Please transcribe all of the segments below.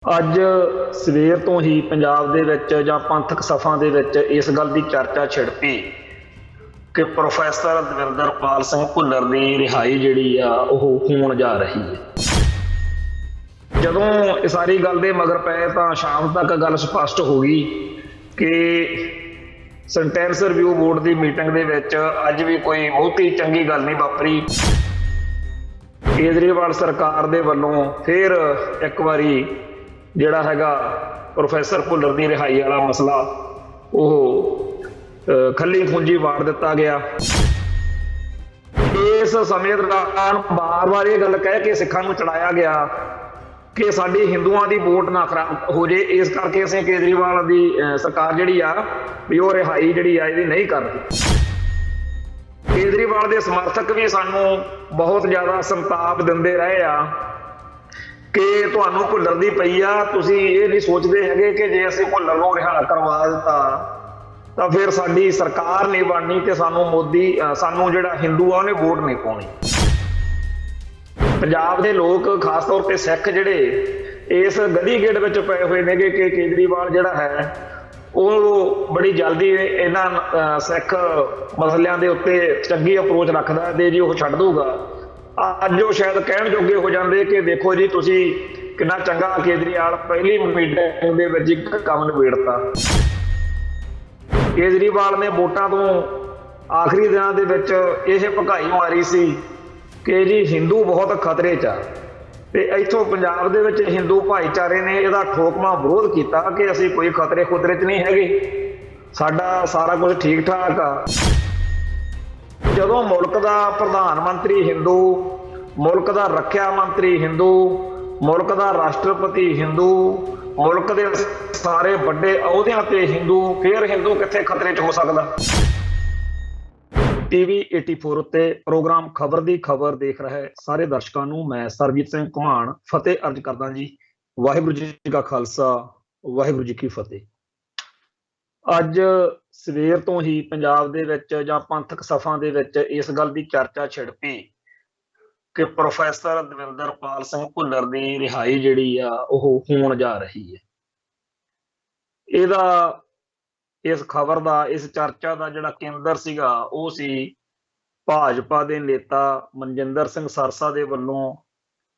ਅੱਜ ਸਵੇਰ ਤੋਂ ਹੀ ਪੰਜਾਬ ਦੇ ਵਿੱਚ ਜਾਂ ਪੰਥਕ ਸਫਾਂ ਦੇ ਵਿੱਚ ਇਸ ਗੱਲ ਦੀ ਚਰਚਾ ਛਿੜ ਪਈ ਕਿ ਪ੍ਰੋਫੈਸਰ ਦਵਿੰਦਰਪਾਲ ਸਿੰਘ ਭੁੱਲਰ ਦੀ ਰਿਹਾਈ ਜਿਹੜੀ ਆ ਉਹ ਹੋਣ ਜਾ ਰਹੀ ਹੈ। ਜਦੋਂ ਇਹ ਸਾਰੀ ਗੱਲ ਦੇ ਮਗਰ ਪਏ ਤਾਂ ਸ਼ਾਮ ਤੱਕ ਗੱਲ ਸਪਸ਼ਟ ਹੋ ਗਈ ਕਿ ਸੈਂਟੈਂਸ ਰਿਵਿਊ ਬੋਰਡ ਦੀ ਮੀਟਿੰਗ ਦੇ ਵਿੱਚ ਅੱਜ ਵੀ ਕੋਈ ਬਹੁਤੀ ਚੰਗੀ ਗੱਲ ਨਹੀਂ ਵਾਪਰੀ। ਕੇਜਰੀਵਾਲ ਸਰਕਾਰ ਦੇ ਵੱਲੋਂ ਫਿਰ ਇੱਕ ਵਾਰੀ ਜਿਹੜਾ ਹੈਗਾ ਪ੍ਰੋਫੈਸਰ ਭੁੱਲਰ ਦੀ ਰਿਹਾਈ ਵਾਲਾ ਮਸਲਾ ਉਹ ਖੱਲੀ ਖੂੰਜੀ ਵਾੜ ਦਿੱਤਾ ਗਿਆ। ਇਸ ਸਮੇਂ ਦੌਰਾਨ ਬਾਰ-ਬਾਰ ਇਹ ਗੱਲ ਕਹਿ ਕੇ ਸਿੱਖਾਂ ਨੂੰ ਚੜਾਇਆ ਗਿਆ ਕਿ ਸਾਡੀ ਹਿੰਦੂਆਂ ਦੀ ਵੋਟ ਨਾ ਖਰਾਬ ਹੋ ਜੇ, ਇਸ ਕਰਕੇ ਅਸੀਂ ਕੇਜਰੀਵਾਲ ਦੀ ਸਰਕਾਰ ਜਿਹੜੀ ਆ ਵੀ ਉਹ ਰਿਹਾਈ ਜਿਹੜੀ ਆ ਇਹਦੀ ਨਹੀਂ ਕਰਦੀ। ਕੇਜਰੀਵਾਲ ਦੇ ਸਮਰਥਕ ਵੀ ਸਾਨੂੰ ਬਹੁਤ ਜ਼ਿਆਦਾ ਸੰਤਾਪ ਦਿੰਦੇ ਰਹੇ ਆ ਕਿ ਤੁਹਾਨੂੰ ਭੁੱਲਰ ਦੀ ਪਈ ਆ, ਤੁਸੀਂ ਇਹ ਨਹੀਂ ਸੋਚਦੇ ਹੈਗੇ ਕਿ ਜੇ ਅਸੀਂ ਭੁੱਲਰ ਨੂੰ ਰਿਹਾ ਕਰਵਾ ਦਿੱਤਾ ਤਾਂ ਫਿਰ ਸਾਡੀ ਸਰਕਾਰ ਨਹੀਂ ਬਣਨੀ ਤੇ ਸਾਨੂੰ ਜਿਹੜਾ ਹਿੰਦੂ ਆ ਉਹਨੇ ਵੋਟ ਨਹੀਂ ਪਾਉਣੀ। ਪੰਜਾਬ ਦੇ ਲੋਕ ਖਾਸ ਤੌਰ ਤੇ ਸਿੱਖ ਜਿਹੜੇ ਇਸ ਗਧੀ ਗੇੜ ਵਿੱਚ ਪਏ ਹੋਏ ਨੇਗੇ ਕਿ ਕੇਜਰੀਵਾਲ ਜਿਹੜਾ ਹੈ ਉਹ ਬੜੀ ਜਲਦੀ ਇਹਨਾਂ ਸਿੱਖ ਮਸਲਿਆਂ ਦੇ ਉੱਤੇ ਚੰਗੀ ਅਪਰੋਚ ਰੱਖਦਾ ਤੇ ਜੀ ਉਹ ਛੱਡ ਦਊਗਾ। ਅੱਜ ਉਹ ਸ਼ਾਇਦ ਕਹਿਣ ਜੋਗੇ ਹੋ ਜਾਂਦੇ ਕਿ ਦੇਖੋ ਜੀ ਤੁਸੀਂ ਕਿੰਨਾ ਚੰਗਾ ਕੇਜਰੀਵਾਲ ਪਹਿਲੀ ਮੀਟਿੰਗ ਦੇ ਵਿੱਚ ਇੱਕ ਕੰਮ ਨਿਬੇੜਤਾ। ਕੇਜਰੀਵਾਲ ਨੇ ਵੋਟਾਂ ਤੋਂ ਆਖਰੀ ਦਿਨਾਂ ਦੇ ਵਿੱਚ ਇਹ ਭਕਾਈ ਮਾਰੀ ਸੀ ਕਿ ਜੀ ਹਿੰਦੂ ਬਹੁਤ ਖਤਰੇ 'ਚ ਆ ਤੇ ਇੱਥੋਂ ਪੰਜਾਬ ਦੇ ਵਿੱਚ ਹਿੰਦੂ ਭਾਈਚਾਰੇ ਨੇ ਇਹਦਾ ਠੋਕਵਾਂ ਵਿਰੋਧ ਕੀਤਾ ਕਿ ਅਸੀਂ ਕੋਈ ਖਤਰੇ 'ਚ ਨਹੀਂ ਹੈਗੇ, ਸਾਡਾ ਸਾਰਾ ਕੁਝ ਠੀਕ ਠਾਕ ਆ। ਜਦੋਂ ਮੁਲਕ ਦਾ ਪ੍ਰਧਾਨ ਮੰਤਰੀ ਹਿੰਦੂ, ਮੁਲਕ ਦਾ ਰੱਖਿਆ ਮੰਤਰੀ ਹਿੰਦੂ, ਮੁਲਕ ਦਾ ਰਾਸ਼ਟਰਪਤੀ ਹਿੰਦੂ, ਮੁਲਕ ਦੇ ਸਾਰੇ ਵੱਡੇ ਅਹੁਦਿਆਂ ਤੇ ਹਿੰਦੂ, ਫਿਰ ਹਿੰਦੂ ਕਿੱਥੇ ਖਤਰੇ 'ਚ ਹੋ ਸਕਦਾ। ਟੀਵੀ 84 ਉੱਤੇ ਪ੍ਰੋਗਰਾਮ ਖਬਰ ਦੀ ਖਬਰ ਦੇਖ ਰਹੇ ਸਾਰੇ ਦਰਸ਼ਕਾਂ ਨੂੰ ਮੈਂ ਸਰਬਜੀਤ ਸਿੰਘ ਘੁਮਾਣ ਫਤਿਹ ਅਰਜ ਕਰਦਾ ਜੀ। ਵਾਹਿਗੁਰੂ ਜੀ ਕਾ ਖਾਲਸਾ, ਵਾਹਿਗੁਰੂ ਜੀ ਕੀ ਫਤਿਹ। ਅੱਜ ਸਵੇਰ ਤੋਂ ਹੀ ਪੰਜਾਬ ਦੇ ਵਿੱਚ ਜਾਂ ਪੰਥਕ ਸਫਾਂ ਦੇ ਵਿੱਚ ਇਸ ਗੱਲ ਦੀ ਚਰਚਾ ਛਿੜ ਪਈ ਕਿ ਪ੍ਰੋਫੈਸਰ ਦਵਿੰਦਰਪਾਲ ਸਿੰਘ ਭੁੱਲਰ ਦੀ ਰਿਹਾਈ ਜਿਹੜੀ ਆ ਉਹ ਹੋਣ ਜਾ ਰਹੀ ਹੈ। ਇਸ ਖਬਰ ਦਾ, ਇਸ ਚਰਚਾ ਦਾ ਜਿਹੜਾ ਕੇਂਦਰ ਸੀਗਾ ਉਹ ਸੀ ਭਾਜਪਾ ਦੇ ਨੇਤਾ ਮਨਜਿੰਦਰ ਸਿੰਘ ਸਰਸਾ ਦੇ ਵੱਲੋਂ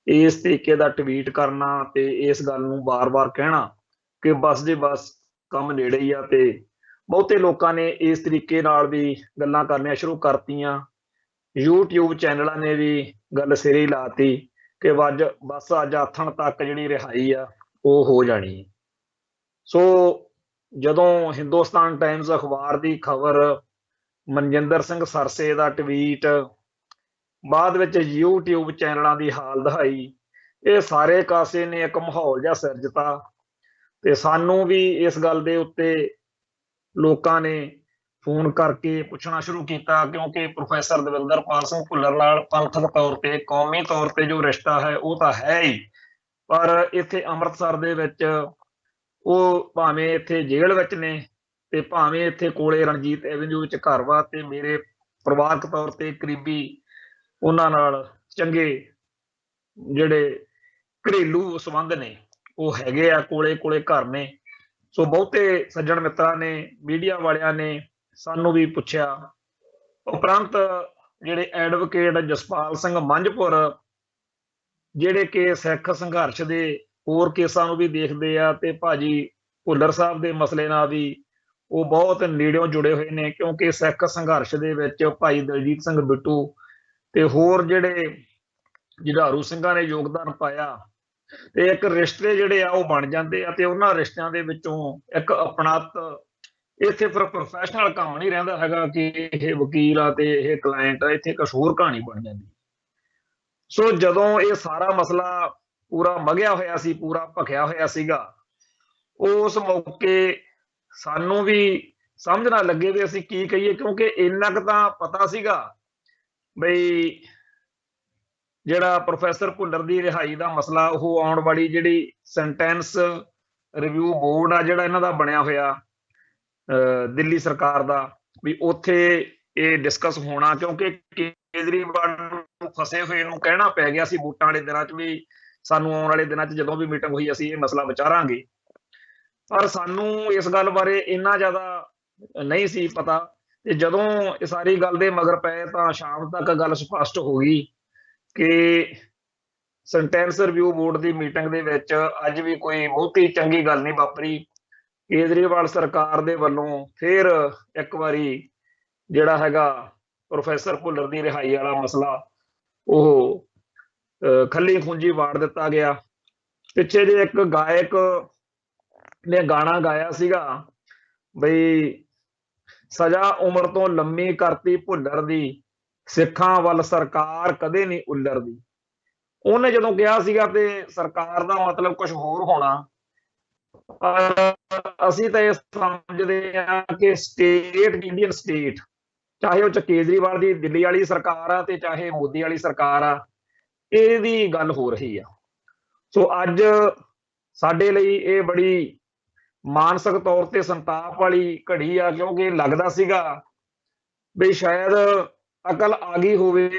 ਇਸ ਤਰੀਕੇ ਦਾ ਟਵੀਟ ਕਰਨਾ ਤੇ ਇਸ ਗੱਲ ਨੂੰ ਬਾਰ-ਬਾਰ ਕਹਿਣਾ ਕਿ ਬਸ ਜੀ ਬਸ ਕੰਮ ਨੇੜੇ ਹੀ ਆ। ਤੇ ਬਹੁਤੇ ਲੋਕਾਂ ਨੇ ਇਸ ਤਰੀਕੇ ਨਾਲ ਵੀ ਗੱਲਾਂ ਕਰਨੀਆਂ ਸ਼ੁਰੂ ਕਰਤੀਆਂ। YouTube ਚੈਨਲਾਂ ਨੇ ਵੀ ਗੱਲ ਸਿਰੇ ਲਾਤੀ ਕਿ ਬਸ ਅੱਜ ਆਥਣ ਤੱਕ ਜਿਹੜੀ ਰਿਹਾਈ ਆ ਉਹ ਹੋ ਜਾਣੀ। ਸੋ ਜਦੋਂ ਹਿੰਦੁਸਤਾਨ ਟਾਈਮਜ਼ ਅਖਬਾਰ ਦੀ ਖਬਰ, ਮਨਜਿੰਦਰ ਸਿੰਘ ਸਰਸੇ ਦਾ ਟਵੀਟ, ਬਾਅਦ ਵਿੱਚ YouTube ਚੈਨਲਾਂ ਦੀ ਹਾਲ ਦਹਾਈ, ਇਹ ਸਾਰੇ ਕਾਸੇ ਨੇ ਇੱਕ ਮਾਹੌਲ ਜਿਹਾ ਸਿਰਜਤਾ ਤੇ ਸਾਨੂੰ ਵੀ ਇਸ ਗੱਲ ਦੇ ਉੱਤੇ ਲੋਕਾਂ ਨੇ ਫੋਨ ਕਰਕੇ ਪੁੱਛਣਾ ਸ਼ੁਰੂ ਕੀਤਾ ਕਿਉਂਕਿ ਪ੍ਰੋਫੈਸਰ ਦਵਿੰਦਰਪਾਲ ਸਿੰਘ ਭੁੱਲਰ ਨਾਲ ਪੰਥਕ ਤੌਰ ਤੇ, ਕੌਮੀ ਤੌਰ ਤੇ ਜੋ ਰਿਸ਼ਤਾ ਹੈ ਉਹ ਤਾਂ ਹੈ ਹੀ, ਪਰ ਇੱਥੇ ਅੰਮ੍ਰਿਤਸਰ ਦੇ ਵਿੱਚ ਉਹ ਭਾਵੇਂ ਇੱਥੇ ਜੇਲ੍ਹ ਵਿੱਚ ਨੇ ਤੇ ਭਾਵੇਂ ਇੱਥੇ ਕੋਲੇ ਰਣਜੀਤ ਐਵਨਿਊ ਵਿੱਚ ਘਰ ਵਾ ਤੇ ਮੇਰੇ ਪਰਿਵਾਰਕ ਤੌਰ ਤੇ ਕਰੀਬੀ ਉਹਨਾਂ ਨਾਲ ਚੰਗੇ ਜਿਹੜੇ ਘਰੇਲੂ ਸੰਬੰਧ ਨੇ ਉਹ ਹੈਗੇ ਆ, ਕੋਲੇ ਘਰ ਨੇ। ਸੋ ਬਹੁਤੇ ਸੱਜਣ ਮਿੱਤਰਾਂ ਨੇ, ਮੀਡੀਆ ਵਾਲਿਆਂ ਨੇ ਸਾਨੂੰ ਵੀ ਪੁੱਛਿਆ। ਉਪਰੰਤ ਜਿਹੜੇ ਐਡਵੋਕੇਟ ਜਸਪਾਲ ਸਿੰਘ ਮੰਝਪੁਰ ਜਿਹੜੇ ਕਿ ਸਿੱਖ ਸੰਘਰਸ਼ ਦੇ ਹੋਰ ਕੇਸਾਂ ਨੂੰ ਵੀ ਦੇਖਦੇ ਆ ਤੇ ਭਾਜੀ ਭੁੱਲਰ ਸਾਹਿਬ ਦੇ ਮਸਲੇ ਨਾਲ ਵੀ ਉਹ ਬਹੁਤ ਨੇੜਿਓਂ ਜੁੜੇ ਹੋਏ ਨੇ ਕਿਉਂਕਿ ਸਿੱਖ ਸੰਘਰਸ਼ ਦੇ ਵਿੱਚ ਭਾਈ ਦਲਜੀਤ ਸਿੰਘ ਬਿੱਟੂ ਤੇ ਹੋਰ ਜਿਹੜੇ ਜੁਝਾਰੂ ਸਿੰਘਾਂ ਨੇ ਯੋਗਦਾਨ ਪਾਇਆ ਤੇ ਇੱਕ ਰਿਸ਼ਤੇ ਜਿਹੜੇ ਆ ਉਹ ਬਣ ਜਾਂਦੇ ਆ ਤੇ ਉਹਨਾਂ ਰਿਸ਼ਤਿਆਂ ਦੇ ਵਿੱਚੋਂ ਇੱਕ ਅਪਣੱਤ, ਇੱਥੇ ਫਿਰ ਪ੍ਰੋਫੈਸ਼ਨਲ ਕੰਮ ਨਹੀਂ ਰਹਿੰਦਾ ਹੈਗਾ ਕਿ ਇਹ ਵਕੀਲ ਆ ਤੇ ਇਹ ਕਲਾਇੰਟ ਆ, ਇੱਥੇ ਇੱਕ ਹੋਰ ਕਹਾਣੀ ਬਣ ਜਾਂਦੀ। ਸੋ ਜਦੋਂ ਇਹ ਸਾਰਾ ਮਸਲਾ ਪੂਰਾ ਮਗਿਆ ਹੋਇਆ ਸੀ, ਪੂਰਾ ਭਖਿਆ ਹੋਇਆ ਸੀਗਾ, ਉਸ ਮੌਕੇ ਸਾਨੂੰ ਵੀ ਸਮਝ ਨਾ ਲੱਗੇ ਵੀ ਅਸੀਂ ਕੀ ਕਹੀਏ ਕਿਉਂਕਿ ਇੰਨਾ ਕੁ ਤਾਂ ਪਤਾ ਸੀਗਾ ਬਈ ਜਿਹੜਾ ਪ੍ਰੋਫੈਸਰ ਭੁੱਲਰ ਦੀ ਰਿਹਾਈ ਦਾ ਮਸਲਾ ਉਹ ਆਉਣ ਵਾਲੀ ਜਿਹੜੀ ਸੈਂਟੈਂਸ ਰਿਵਿਊ ਬੋਰਡ ਆ ਜਿਹੜਾ ਇਹਨਾਂ ਦਾ ਬਣਿਆ ਹੋਇਆ ਦਿੱਲੀ ਸਰਕਾਰ ਦਾ, ਵੀ ਉੱਥੇ ਇਹ ਡਿਸਕਸ ਹੋਣਾ ਕਿਉਂਕਿ ਕੇਜਰੀਵਾਲ ਨੂੰ ਫਸੇ ਹੋਏ ਨੂੰ ਕਹਿਣਾ ਪੈ ਗਿਆ ਸੀ ਵੋਟਾਂ ਵਾਲੇ ਦਿਨਾਂ 'ਚ ਵੀ ਸਾਨੂੰ ਆਉਣ ਵਾਲੇ ਦਿਨਾਂ 'ਚ ਜਦੋਂ ਵੀ ਮੀਟਿੰਗ ਹੋਈ ਅਸੀਂ ਇਹ ਮਸਲਾ ਵਿਚਾਰਾਂਗੇ। ਪਰ ਸਾਨੂੰ ਇਸ ਗੱਲ ਬਾਰੇ ਇੰਨਾ ਜ਼ਿਆਦਾ ਨਹੀਂ ਸੀ ਪਤਾ, ਤੇ ਜਦੋਂ ਇਹ ਸਾਰੀ ਗੱਲ ਦੇ ਮਗਰ ਪਏ ਤਾਂ ਸ਼ਾਮ ਤੱਕ ਗੱਲ ਸਪਸ਼ਟ ਹੋ ਗਈ ਕਿ ਸੈਂਟੈਂਸ ਰਿਵਿਊ ਬੋਰਡ ਦੀ ਮੀਟਿੰਗ ਦੇ ਵਿੱਚ ਅੱਜ ਵੀ ਕੋਈ ਬਹੁਤੀ ਚੰਗੀ ਗੱਲ ਨਹੀਂ ਵਾਪਰੀ। ਕੇਜਰੀਵਾਲ ਸਰਕਾਰ ਦੇ ਵੱਲੋਂ ਫਿਰ ਇੱਕ ਵਾਰੀ ਜਿਹੜਾ ਹੈਗਾ ਪ੍ਰੋਫੈਸਰ ਭੁੱਲਰ ਦੀ ਰਿਹਾਈ ਵਾਲਾ ਮਸਲਾ ਉਹ ਖੱਲੀ ਖੂੰਜੀ ਵਾੜ ਦਿੱਤਾ ਗਿਆ। ਪਿੱਛੇ ਜੇ ਇੱਕ ਗਾਇਕ ਨੇ ਗਾਣਾ ਗਾਇਆ ਸੀਗਾ ਬਈ ਸਜ਼ਾ ਉਮਰ ਤੋਂ ਲੰਮੀ ਕਰਤੀ ਭੁੱਲਰ ਦੀ, ਸਿੱਖਾਂ ਵੱਲ ਸਰਕਾਰ ਕਦੇ ਨਹੀਂ ਉੱਲਰਦੀ। ਉਹਨੇ ਜਦੋਂ ਕਿਹਾ ਸੀਗਾ ਤੇ ਸਰਕਾਰ ਦਾ ਮਤਲਬ ਕੁਝ ਹੋਰ ਹੋਣਾ, ਪਰ ਅਸੀਂ ਤਾਂ ਇਹ ਸਮਝਦੇ ਹਾਂ ਕਿ ਸਟੇਟ ਇੰਡੀਅਨ ਸਟੇਟ, ਚਾਹੇ ਉਹ ਚ ਕੇਜਰੀਵਾਲ ਦੀ ਦਿੱਲੀ ਵਾਲੀ ਸਰਕਾਰ ਆ ਤੇ ਚਾਹੇ ਮੋਦੀ ਵਾਲੀ ਸਰਕਾਰ ਆ, ਇਹਦੀ ਗੱਲ ਹੋ ਰਹੀ ਆ। ਸੋ ਅੱਜ ਸਾਡੇ ਲਈ ਇਹ ਬੜੀ ਮਾਨਸਿਕ ਤੌਰ ਤੇ ਸੰਤਾਪ ਵਾਲੀ ਘੜੀ ਆ, ਕਿਉਂਕਿ ਲੱਗਦਾ ਸੀਗਾ ਵੀ ਸ਼ਾਇਦ ਅਕਲ ਆ ਗਈ ਹੋਵੇ।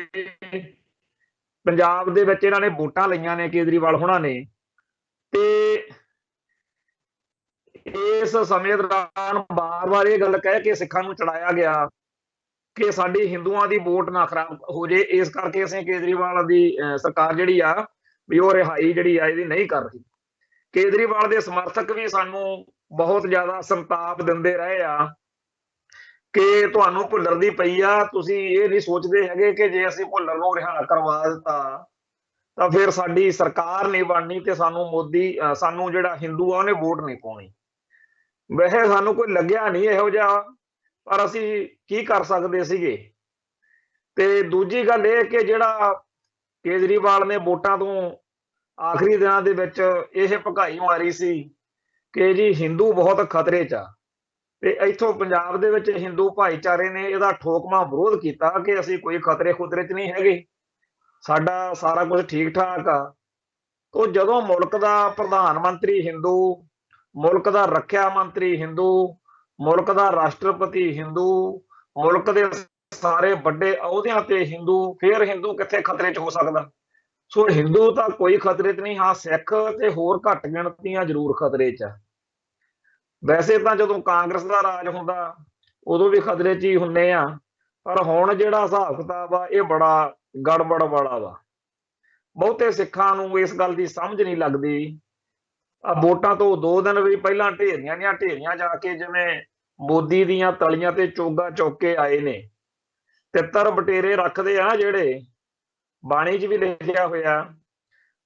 ਪੰਜਾਬ ਦੇ ਵਿੱਚ ਇਹਨਾਂ ਨੇ ਵੋਟਾਂ ਲਈਆਂ ਨੇ ਕੇਜਰੀਵਾਲ ਹੋਣਾ ਨੇ, ਤੇ ਇਸ ਸਮੇਂ ਦੌਰਾਨ ਬਾਰ-ਬਾਰ ਇਹ ਗੱਲ ਕਹਿ ਕੇ ਸਿੱਖਾਂ ਨੂੰ ਚੜਾਇਆ ਗਿਆ ਕਿ ਸਾਡੀ ਹਿੰਦੂਆਂ ਦੀ ਵੋਟ ਨਾ ਖਰਾਬ ਹੋ ਜੇ, ਇਸ ਕਰਕੇ ਅਸੀਂ ਕੇਜਰੀਵਾਲ ਦੀ ਸਰਕਾਰ ਜਿਹੜੀ ਆ ਵੀ ਉਹ ਰਿਹਾਈ ਜਿਹੜੀ ਆ ਇਹਦੀ ਨਹੀਂ ਕਰ ਰਹੀ। ਕੇਜਰੀਵਾਲ ਦੇ ਸਮਰਥਕ ਵੀ ਸਾਨੂੰ ਬਹੁਤ ਜ਼ਿਆਦਾ ਸੰਤਾਪ ਦਿੰਦੇ ਰਹੇ ਆ ਕਿ ਤੁਹਾਨੂੰ ਭੁੱਲਰ ਦੀ ਪਈ ਆ, ਤੁਸੀਂ ਇਹ ਨਹੀਂ ਸੋਚਦੇ ਹੈਗੇ ਕਿ ਜੇ ਅਸੀਂ ਭੁੱਲਰ ਨੂੰ ਰਿਹਾ ਕਰਵਾ ਦਿੱਤਾ ਤਾਂ ਫਿਰ ਸਾਡੀ ਸਰਕਾਰ ਨਹੀਂ ਬਣਨੀ ਤੇ ਸਾਨੂੰ ਮੋਦੀ ਸਾਨੂੰ ਜਿਹੜਾ ਹਿੰਦੂ ਆ ਉਹਨੇ ਵੋਟ ਨਹੀਂ ਪਾਉਣੀ। ਵੈਸੇ ਸਾਨੂੰ ਕੋਈ ਲੱਗਿਆ ਨਹੀਂ ਇਹੋ ਜਿਹਾ, ਪਰ ਅਸੀਂ ਕੀ ਕਰ ਸਕਦੇ ਸੀਗੇ। ਤੇ ਦੂਜੀ ਗੱਲ ਇਹ ਕਿ ਜਿਹੜਾ ਕੇਜਰੀਵਾਲ ਨੇ ਵੋਟਾਂ ਤੋਂ ਆਖਰੀ ਦਿਨਾਂ ਦੇ ਵਿੱਚ ਇਹ ਭਕਾਈ ਮਾਰੀ ਸੀ ਕਿ ਜੀ ਹਿੰਦੂ ਬਹੁਤ ਖਤਰੇ 'ਚ ਆ, ਤੇ ਇੱਥੋਂ ਪੰਜਾਬ ਦੇ ਵਿੱਚ ਹਿੰਦੂ ਭਾਈਚਾਰੇ ਨੇ ਇਹਦਾ ਠੋਕਵਾਂ ਵਿਰੋਧ ਕੀਤਾ ਕਿ ਅਸੀਂ ਕੋਈ ਖਤਰੇ ਖੁਤਰੇ 'ਚ ਨਹੀਂ ਹੈਗੇ, ਸਾਡਾ ਸਾਰਾ ਕੁਝ ਠੀਕ ਠਾਕ ਆ। ਤੋਂ ਜਦੋਂ ਮੁਲਕ ਦਾ ਪ੍ਰਧਾਨ ਮੰਤਰੀ ਹਿੰਦੂ, ਮੁਲਕ ਦਾ ਰੱਖਿਆ ਮੰਤਰੀ ਹਿੰਦੂ, ਮੁਲਕ ਦਾ ਰਾਸ਼ਟਰਪਤੀ ਹਿੰਦੂ, ਮੁਲਕ ਦੇ ਸਾਰੇ ਵੱਡੇ ਅਹੁਦਿਆਂ ਤੇ ਹਿੰਦੂ, ਫਿਰ ਹਿੰਦੂ ਕਿੱਥੇ ਖਤਰੇ 'ਚ ਹੋ ਸਕਦਾ। ਸੋ ਹਿੰਦੂ ਤਾਂ ਕੋਈ ਖਤਰੇ 'ਚ ਨਹੀਂ, ਹਾਂ ਸਿੱਖ ਤੇ ਹੋਰ ਘੱਟ ਗਿਣਤੀਆਂ ਜ਼ਰੂਰ ਖਤਰੇ 'ਚ ਆ। ਵੈਸੇ ਤਾਂ ਜਦੋਂ ਕਾਂਗਰਸ ਦਾ ਰਾਜ ਹੁੰਦਾ ਉਦੋਂ ਵੀ ਖਤਰੇ 'ਚ ਹੀ ਹੁੰਦੇ ਆ, ਪਰ ਹੁਣ ਜਿਹੜਾ ਹਿਸਾਬ ਕਿਤਾਬ ਆ ਇਹ ਬੜਾ ਗੜਬੜ ਵਾਲਾ ਵਾ। ਬਹੁਤੇ ਸਿੱਖਾਂ ਨੂੰ ਇਸ ਗੱਲ ਦੀ ਸਮਝ ਨਹੀਂ ਲੱਗਦੀ। ਵੋਟਾਂ ਤੋਂ 2 ਦਿਨ ਵੀ ਪਹਿਲਾਂ ਢੇਰੀਆਂ ਦੀਆਂ ਢੇਰੀਆਂ ਜਾ ਕੇ ਜਿਵੇਂ ਮੋਦੀ ਦੀਆਂ ਤਲੀਆਂ ਤੇ ਚੋਗਾ ਚੁੱਕ ਕੇ ਆਏ ਨੇ। ਤਿੱਤਰ ਬਟੇਰੇ ਰੱਖਦੇ ਆ ਜਿਹੜੇ, ਬਾਣੀ 'ਚ ਵੀ ਲਿਖਿਆ ਹੋਇਆ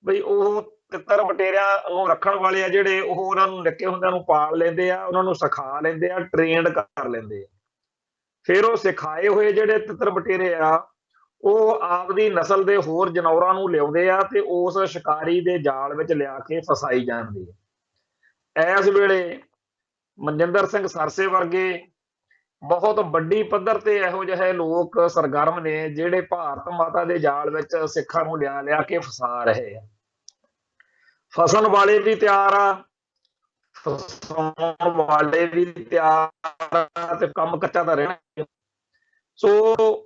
ਬਈ ਉਹ ਤਿੱਤਰ ਬਟੇਰਿਆਂ ਨੂੰ ਰੱਖਣ ਵਾਲੇ ਆ ਜਿਹੜੇ, ਉਹ ਉਹਨਾਂ ਨੂੰ ਨਿੱਕੇ ਹੁੰਦਿਆਂ ਨੂੰ ਪਾਲ ਲੈਂਦੇ ਆ, ਉਹਨਾਂ ਨੂੰ ਸਿਖਾ ਲੈਂਦੇ ਆ, ਟ੍ਰੇਨਡ ਕਰ ਲੈਂਦੇ ਆ। ਫਿਰ ਉਹ ਸਿਖਾਏ ਹੋਏ ਜਿਹੜੇ ਤਿੱਤਰ ਬਟੇਰੇ ਆ ਉਹ ਆਪਦੀ ਨਸਲ ਦੇ ਹੋਰ ਜਨੌਰਾਂ ਨੂੰ ਲਿਆਉਂਦੇ ਆ ਤੇ ਉਸ ਸ਼ਿਕਾਰੀ ਦੇ ਜਾਲ ਵਿੱਚ ਲਿਆ ਕੇ ਫਸਾਈ ਜਾਂਦੇ ਆ। ਇਸ ਵੇਲੇ ਮਨਜਿੰਦਰ ਸਿੰਘ ਸਰਸੇ ਵਰਗੇ ਬਹੁਤ ਵੱਡੀ ਪੱਧਰ ਤੇ ਇਹੋ ਜਿਹੇ ਲੋਕ ਸਰਗਰਮ ਨੇ ਜਿਹੜੇ ਭਾਰਤ ਮਾਤਾ ਦੇ ਜਾਲ ਵਿੱਚ ਸਿੱਖਾਂ ਨੂੰ ਲਿਆ ਲਿਆ ਕੇ ਫਸਾ ਰਹੇ ਆ। ਫਸਣ ਵਾਲੇ ਵੀ ਤਿਆਰ ਆ, ਫਸਾਉਣ ਵਾਲੇ ਵੀ ਤਿਆਰ ਆ, ਤੇ ਕੰਮ ਕੱਚਾ ਤਾਂ ਰਹਿਣਾ। ਸੋ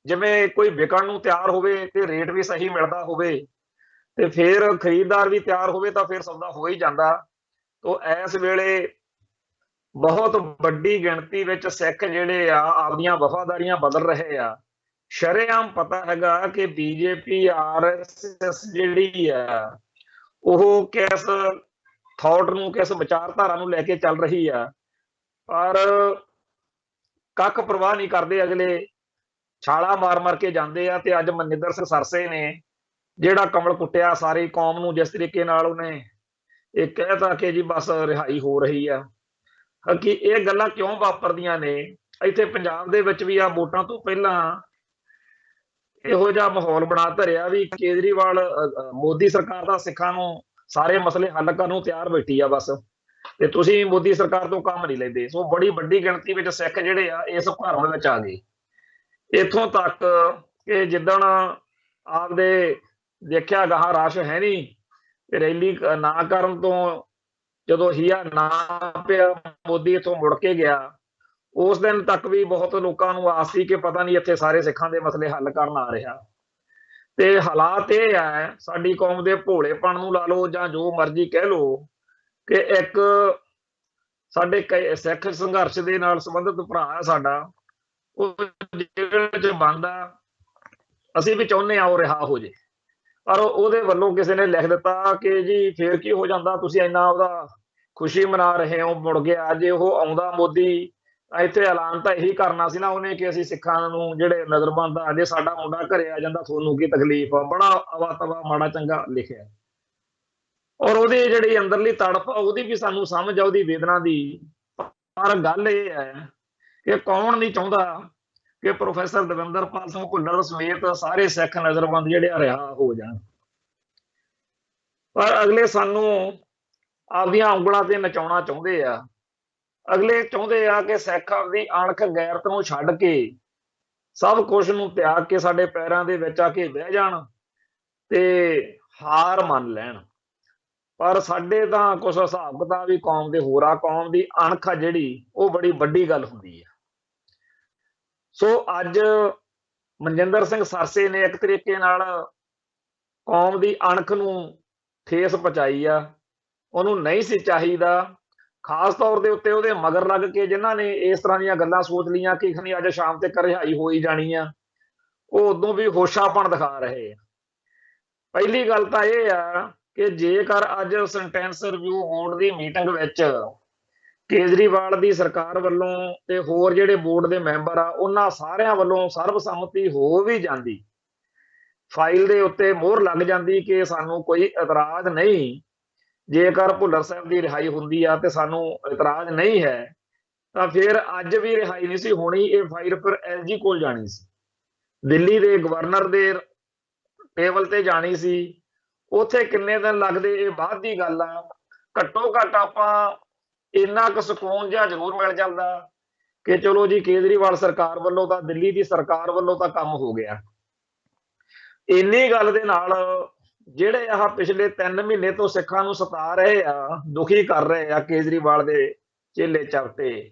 ਜਿਵੇਂ ਕੋਈ ਵਿਕਣ ਨੂੰ ਤਿਆਰ ਹੋਵੇ ਤੇ ਰੇਟ ਵੀ ਸਹੀ ਮਿਲਦਾ ਹੋਵੇ ਤੇ ਫਿਰ ਖਰੀਦਦਾਰ ਵੀ ਤਿਆਰ ਹੋਵੇ ਤਾਂ ਫਿਰ ਸੌਦਾ ਹੋ ਹੀ ਜਾਂਦਾ। ਤੋਂ ਇਸ ਵੇਲੇ ਬਹੁਤ ਵੱਡੀ ਗਿਣਤੀ ਵਿੱਚ ਸਿੱਖ ਜਿਹੜੇ ਆ ਆਪਦੀਆਂ ਵਫਾਦਾਰੀਆਂ ਬਦਲ ਰਹੇ ਆ। ਸ਼ਰੇਆਮ ਪਤਾ ਹੈਗਾ ਕਿ ਬੀਜੇਪੀ RSS ਜਿਹੜੀ ਆ ਉਹ ਕਿਸ ਥਾਟ ਨੂੰ, ਕਿਸ ਵਿਚਾਰਧਾਰਾ ਨੂੰ ਲੈ ਕੇ ਚੱਲ ਰਹੀ ਆ, ਪਰ ਕੱਖ ਪਰਵਾਹ ਨਹੀਂ ਕਰਦੇ। ਅਗਲੇ ਛਾਲਾ ਮਾਰ ਮਾਰ ਕੇ ਜਾਂਦੇ ਆ। ਤੇ ਅੱਜ ਮਨਜਿੰਦਰ ਸਿੰਘ ਸਰਸੇ ਨੇ ਜਿਹੜਾ ਕਮਲ ਕੁੱਟਿਆ ਸਾਰੀ ਕੌਮ ਨੂੰ, ਜਿਸ ਤਰੀਕੇ ਨਾਲ ਉਹਨੇ ਇਹ ਕਹਿਤਾ ਕਿ ਜੀ ਬਸ ਰਿਹਾਈ ਹੋ ਰਹੀ ਆ, ਕਿ ਇਹ ਗੱਲਾਂ ਕਿਉਂ ਵਾਪਰਦੀਆਂ ਨੇ। ਇੱਥੇ ਪੰਜਾਬ ਦੇ ਵਿੱਚ ਵੀ ਆ ਵੋਟਾਂ ਤੋਂ ਪਹਿਲਾਂ ਇਹੋ ਜਿਹਾ ਮਾਹੌਲ ਬਣਾ ਧਰਿਆ ਵੀ ਕੇਜਰੀਵਾਲ ਮੋਦੀ ਸਰਕਾਰ ਦਾ ਸਿੱਖਾਂ ਨੂੰ ਸਾਰੇ ਮਸਲੇ ਹੱਲ ਕਰਨ ਨੂੰ ਤਿਆਰ ਬੈਠੀ ਆ ਬਸ, ਤੇ ਤੁਸੀਂ ਮੋਦੀ ਸਰਕਾਰ ਤੋਂ ਕੰਮ ਨਹੀਂ ਲੈਂਦੇ। ਸੋ ਬੜੀ ਵੱਡੀ ਗਿਣਤੀ ਵਿੱਚ ਸਿੱਖ ਜਿਹੜੇ ਆ ਇਸ ਭਰਮ ਵਿੱਚ ਆ ਗਏ। ਇੱਥੋਂ ਤੱਕ ਕਿ ਜਿੱਦਣ ਆਪਦੇ ਦੇਖਿਆ ਗਾਹਾਂ ਰਸ਼ ਹੈ ਨਹੀਂ, ਰੈਲੀ ਨਾ ਕਰਨ ਤੋਂ ਜਦੋਂ ਹੀਆ ਨਾ ਪਿਆ ਮੋਦੀ ਇੱਥੋਂ ਮੁੜ ਕੇ ਗਿਆ, ਉਸ ਦਿਨ ਤੱਕ ਵੀ ਬਹੁਤ ਲੋਕਾਂ ਨੂੰ ਆਸ ਸੀ ਕਿ ਪਤਾ ਨਹੀਂ ਇੱਥੇ ਸਾਰੇ ਸਿੱਖਾਂ ਦੇ ਮਸਲੇ ਹੱਲ ਕਰਨ ਆ ਰਿਹਾ। ਤੇ ਹਾਲਾਤ ਇਹ ਹੈ, ਸਾਡੀ ਕੌਮ ਦੇ ਭੋਲੇਪਣ ਨੂੰ ਲਾ ਲਓ ਜਾਂ ਜੋ ਮਰਜ਼ੀ ਕਹਿ ਲਓ, ਕਿ ਇੱਕ ਸਾਡੇ ਸਿੱਖ ਸੰਘਰਸ਼ ਦੇ ਨਾਲ ਸੰਬੰਧਿਤ ਭਰਾ ਹੈ ਸਾਡਾ, ਉਹ ਜੇਲ੍ਹ 'ਚ ਬੰਦ ਆ। ਅਸੀਂ ਵੀ ਚਾਹੁੰਦੇ ਹਾਂ ਉਹ ਰਿਹਾ ਹੋ ਜੇ, ਪਰ ਉਹਦੇ ਵੱਲੋਂ ਕਿਸੇ ਨੇ ਲਿਖ ਦਿੱਤਾ ਕਿ ਜੀ ਫੇਰ ਕੀ ਹੋ ਜਾਂਦਾ, ਤੁਸੀਂ ਇੰਨਾ ਉਹਦਾ ਖੁਸ਼ੀ ਮਨਾ ਰਹੇ ਹੋ, ਮੁੜ ਗਿਆ। ਜੇ ਉਹ ਆਉਂਦਾ ਮੋਦੀ, ਇੱਥੇ ਐਲਾਨ ਤਾਂ ਇਹੀ ਕਰਨਾ ਸੀ ਨਾ ਉਹਨੇ ਕਿ ਅਸੀਂ ਸਿੱਖਾਂ ਨੂੰ ਜਿਹੜੇ ਨਜ਼ਰਬੰਦ ਆ, ਜੇ ਸਾਡਾ ਮੁੰਡਾ ਘਰੇ ਆ ਜਾਂਦਾ ਤੁਹਾਨੂੰ ਕੀ ਤਕਲੀਫ ਆ। ਬੜਾ ਅਵਾ ਤਵਾ ਮਾੜਾ ਚੰਗਾ ਲਿਖਿਆ, ਔਰ ਉਹਦੀ ਜਿਹੜੀ ਅੰਦਰਲੀ ਤੜਫ ਆ ਉਹਦੀ ਵੀ ਸਾਨੂੰ ਸਮਝ ਆ, ਉਹਦੀ ਵੇਦਨਾ ਦੀ। ਪਰ ਗੱਲ ਇਹ ਹੈ ਕਿ ਕੌਣ ਨਹੀਂ ਚਾਹੁੰਦਾ ਕਿ ਪ੍ਰੋਫੈਸਰ ਦਵਿੰਦਰਪਾਲ ਸਿੰਘ ਭੁੱਲਰ ਸਮੇਤ ਸਾਰੇ ਸਿੱਖ ਨਜ਼ਰਬੰਦ ਜਿਹੜੇ ਰਿਹਾ ਹੋ ਜਾਣ। ਪਰ ਅਗਲੇ ਸਾਨੂੰ ਆਪਦੀਆਂ ਉਂਗਲਾਂ ਤੇ ਨਚਾਉਣਾ ਚਾਹੁੰਦੇ ਆ। ਅਗਲੇ ਚਾਹੁੰਦੇ ਆ ਕਿ ਸਿੱਖ ਆਪਦੀ ਅਣਖ ਗੈਰਤ ਨੂੰ ਛੱਡ ਕੇ, ਸਭ ਕੁਝ ਨੂੰ ਤਿਆਗ ਕੇ ਸਾਡੇ ਪੈਰਾਂ ਦੇ ਵਿੱਚ ਆ ਕੇ ਬਹਿ ਜਾਣ ਤੇ ਹਾਰ ਮੰਨ ਲੈਣ। ਪਰ ਸਾਡੇ ਤਾਂ ਕੁਛ ਹਿਸਾਬ ਕਿਤਾਬ ਵੀ ਕੌਮ ਦੇ ਹੋਰ ਆ। ਕੌਮ ਦੀ ਅਣਖ ਆ ਜਿਹੜੀ, ਉਹ ਬੜੀ ਵੱਡੀ ਗੱਲ ਹੁੰਦੀ ਆ। ਸੋ ਅੱਜ ਮਨਜਿੰਦਰ ਸਿੰਘ ਸਰਸੇ ਨੇ ਇੱਕ ਤਰੀਕੇ ਨਾਲ ਕੌਮ ਦੀ ਅਣਖ ਨੂੰ ਠੇਸ ਪਹੁੰਚਾਈ ਆ। ਉਹਨੂੰ ਨਹੀਂ ਸੀ ਚਾਹੀਦਾ, ਖਾਸ ਤੌਰ ਦੇ ਉੱਤੇ ਉਹਦੇ ਮਗਰ ਲੱਗ ਕੇ ਜਿਨ੍ਹਾਂ ਨੇ ਇਸ ਤਰ੍ਹਾਂ ਦੀਆਂ ਗੱਲਾਂ ਸੋਚ ਲਈਆਂ ਕਿ ਖਨੀ ਅੱਜ ਸ਼ਾਮ ਤੱਕ ਰਿਹਾਈ ਹੋਈ ਜਾਣੀ ਆ, ਉਹ ਉਦੋਂ ਵੀ ਹੋਸ਼ਾਪਣ ਦਿਖਾ ਰਹੇ ਆ। ਪਹਿਲੀ ਗੱਲ ਤਾਂ ਇਹ ਆ ਕਿ ਜੇਕਰ ਅੱਜ ਸੈਂਟੈਂਸ ਰਿਵਿਊ ਬੋਰਡ ਦੀ ਮੀਟਿੰਗ ਵਿੱਚ ਕੇਜਰੀਵਾਲ ਦੀ ਸਰਕਾਰ ਵੱਲੋਂ ਤੇ ਹੋਰ ਜਿਹੜੇ ਬੋਰਡ ਦੇ ਮੈਂਬਰ ਆ ਉਹਨਾਂ ਸਾਰਿਆਂ ਵੱਲੋਂ ਸਰਬਸੰਮਤੀ ਹੋ ਵੀ ਜਾਂਦੀ, ਫਾਈਲ ਦੇ ਉੱਤੇ ਮੋਹਰ ਲੱਗ ਜਾਂਦੀ ਕਿ ਸਾਨੂੰ ਕੋਈ ਇਤਰਾਜ਼ ਨਹੀਂ, ਜੇਕਰ ਭੁੱਲਰ ਸਾਹਿਬ ਦੀ ਰਿਹਾਈ ਹੁੰਦੀ ਆ ਤੇ ਸਾਨੂੰ ਇਤਰਾਜ਼ ਨਹੀਂ ਹੈ, ਤਾਂ ਫਿਰ ਅੱਜ ਵੀ ਰਿਹਾਈ ਨਹੀਂ ਸੀ ਹੋਣੀ। ਇਹ ਫਾਈਲ ਫਿਰ ਐਲਜੀ ਕੋਲ ਜਾਣੀ ਸੀ, ਦਿੱਲੀ ਦੇ ਗਵਰਨਰ ਦੇ ਟੇਬਲ ਤੇ ਜਾਣੀ ਸੀ। ਉੱਥੇ ਕਿੰਨੇ ਦਿਨ ਲੱਗਦੇ ਇਹ ਬਾਅਦ ਦੀ ਗੱਲ ਆ। ਘੱਟੋ ਘੱਟ ਆਪਾਂ ਇੰਨਾ ਕੁ ਸਕੂਨ ਜਿਹਾ ਜ਼ਰੂਰ ਮਿਲ ਜਾਂਦਾ ਕਿ ਚਲੋ ਜੀ ਕੇਜਰੀਵਾਲ ਸਰਕਾਰ ਵੱਲੋਂ ਤਾਂ, ਦਿੱਲੀ ਦੀ ਸਰਕਾਰ ਵੱਲੋਂ ਤਾਂ ਕੰਮ ਹੋ ਗਿਆ। ਇੰਨੀ ਗੱਲ ਦੇ ਨਾਲ ਜਿਹੜੇ ਆਹ ਪਿਛਲੇ 3 ਮਹੀਨੇ ਤੋਂ ਸਿੱਖਾਂ ਨੂੰ ਸਤਾ ਰਹੇ ਆ, ਦੁਖੀ ਕਰ ਰਹੇ ਆ ਕੇਜਰੀਵਾਲ ਦੇ ਚੇਲੇ ਚਾਪਟੇ,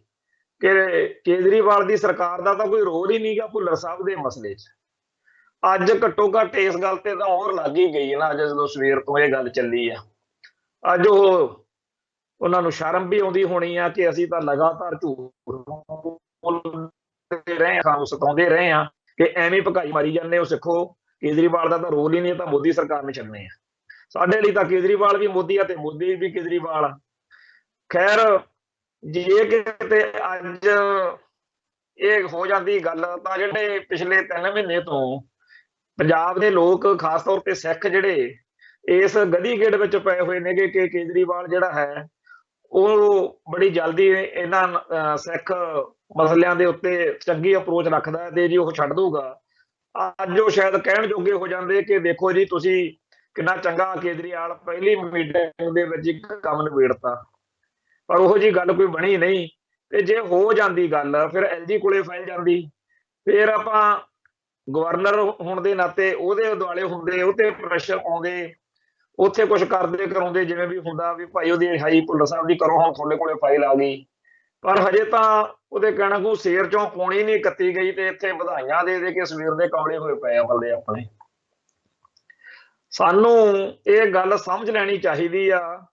ਕਿ ਕੇਜਰੀਵਾਲ ਦੀ ਸਰਕਾਰ ਦਾ ਤਾਂ ਕੋਈ ਰੋਲ ਹੀ ਨਹੀਂਗਾ ਭੁੱਲਰ ਸਾਹਿਬ ਦੇ ਮਸਲੇ 'ਚ। ਅੱਜ ਘੱਟੋ ਘੱਟ ਇਸ ਗੱਲ ਤੇ ਤਾਂ ਹੋਰ ਲੱਗ ਹੀ ਗਈ ਨਾ, ਅੱਜ ਜਦੋਂ ਸਵੇਰ ਤੋਂ ਇਹ ਗੱਲ ਚੱਲੀ ਆ। ਅੱਜ ਉਹਨਾਂ ਨੂੰ ਸ਼ਰਮ ਵੀ ਆਉਂਦੀ ਹੋਣੀ ਆ ਕਿ ਅਸੀਂ ਤਾਂ ਲਗਾਤਾਰ ਝੂਠ ਬੋਲਦੇ ਰਹੇ, ਸਾਨੂੰ ਸਤਾਉਂਦੇ ਰਹੇ ਆ ਕਿ ਐਵੇਂ ਭਕਾਈ ਮਾਰੀ ਜਾਂਦੇ ਹੋ ਸਿੱਖੋ, ਕੇਜਰੀਵਾਲ ਦਾ ਤਾਂ ਰੋਲ ਹੀ ਨਹੀਂ, ਤਾਂ ਮੋਦੀ ਸਰਕਾਰ ਨੇ ਛੱਡਣੇ ਆ। ਸਾਡੇ ਲਈ ਤਾਂ ਕੇਜਰੀਵਾਲ ਵੀ ਮੋਦੀ ਆ ਤੇ ਮੋਦੀ ਵੀ ਕੇਜਰੀਵਾਲ ਆ। ਖੈਰ, ਜੇ ਕਿਤੇ ਅੱਜ ਇਹ ਹੋ ਜਾਂਦੀ ਗੱਲ, ਤਾਂ ਜਿਹੜੇ ਪਿਛਲੇ 3 ਮਹੀਨੇ ਤੋਂ ਪੰਜਾਬ ਦੇ ਲੋਕ, ਖਾਸ ਤੌਰ ਤੇ ਸਿੱਖ, ਜਿਹੜੇ ਇਸ ਗਧੀ ਗੇੜ ਵਿੱਚ ਪਏ ਹੋਏ ਨੇਗੇ ਕਿ ਕੇਜਰੀਵਾਲ ਜਿਹੜਾ ਹੈ ਉਹ ਬੜੀ ਜਲਦੀ ਇਹਨਾਂ ਸਿੱਖ ਮਸਲਿਆਂ ਦੇ ਉੱਤੇ ਚੰਗੀ ਅਪਰੋਚ ਰੱਖਦਾ ਤੇ ਜੀ ਉਹ ਛੱਡ ਦੂਗਾ, ਅੱਜ ਉਹ ਸ਼ਾਇਦ ਕਹਿਣ ਜੋਗੇ ਹੋ ਜਾਂਦੇ ਕਿ ਦੇਖੋ ਜੀ ਤੁਸੀਂ ਕਿੰਨਾ ਚੰਗਾ ਕੇਜਰੀਵਾਲ ਪਹਿਲੀ ਮੀਟਿੰਗ ਦੇ ਵਿੱਚ ਇੱਕ ਕੰਮ ਨਿਬੇੜਤਾ। ਪਰ ਉਹੋ ਜੀ ਗੱਲ ਕੋਈ ਬਣੀ ਨਹੀਂ। ਤੇ ਜੇ ਹੋ ਜਾਂਦੀ ਗੱਲ, ਫਿਰ ਐਲਜੀ ਕੋਲੇ ਫਾਈਲ ਜਾਂਦੀ, ਫਿਰ ਆਪਾਂ ਗਵਰਨਰ ਹੋਣ ਦੇ ਨਾਤੇ ਉਹਦੇ ਦੁਆਲੇ ਹੁੰਦੇ, ਉਹ ਤੇ ਪ੍ਰੈਸ਼ਰ ਪਾਉਂਦੇ, ਉੱਥੇ ਕੁਝ ਕਰਦੇ ਕਰਾਉਂਦੇ, ਜਿਵੇਂ ਵੀ ਹੁੰਦਾ ਵੀ ਭਾਈ ਉਹਦੀ ਰਿਹਾਈ ਭੁੱਲਰ ਸਾਹਿਬ ਦੀ ਕਰੋ, ਹੁਣ ਤੁਹਾਡੇ ਕੋਲੇ ਫਾਈਲ ਆ ਗਈ। ਪਰ ਹਜੇ ਤਾਂ ਉਹਦੇ ਕਹਿਣਾ ਕੋ ਸਿਰ ਚੋਂ ਪੌਣੀ ਨਹੀਂ ਕੱਤੀ ਗਈ ਤੇ ਇੱਥੇ ਵਧਾਈਆਂ ਦੇ ਦੇ ਕੇ ਸਵੇਰ ਦੇ ਕਮਲੇ ਹੋਏ ਪਏ ਆ ਬੰਦੇ ਆਪਣੇ। ਸਾਨੂੰ ਇਹ ਗੱਲ ਸਮਝ ਲੈਣੀ ਚਾਹੀਦੀ ਆ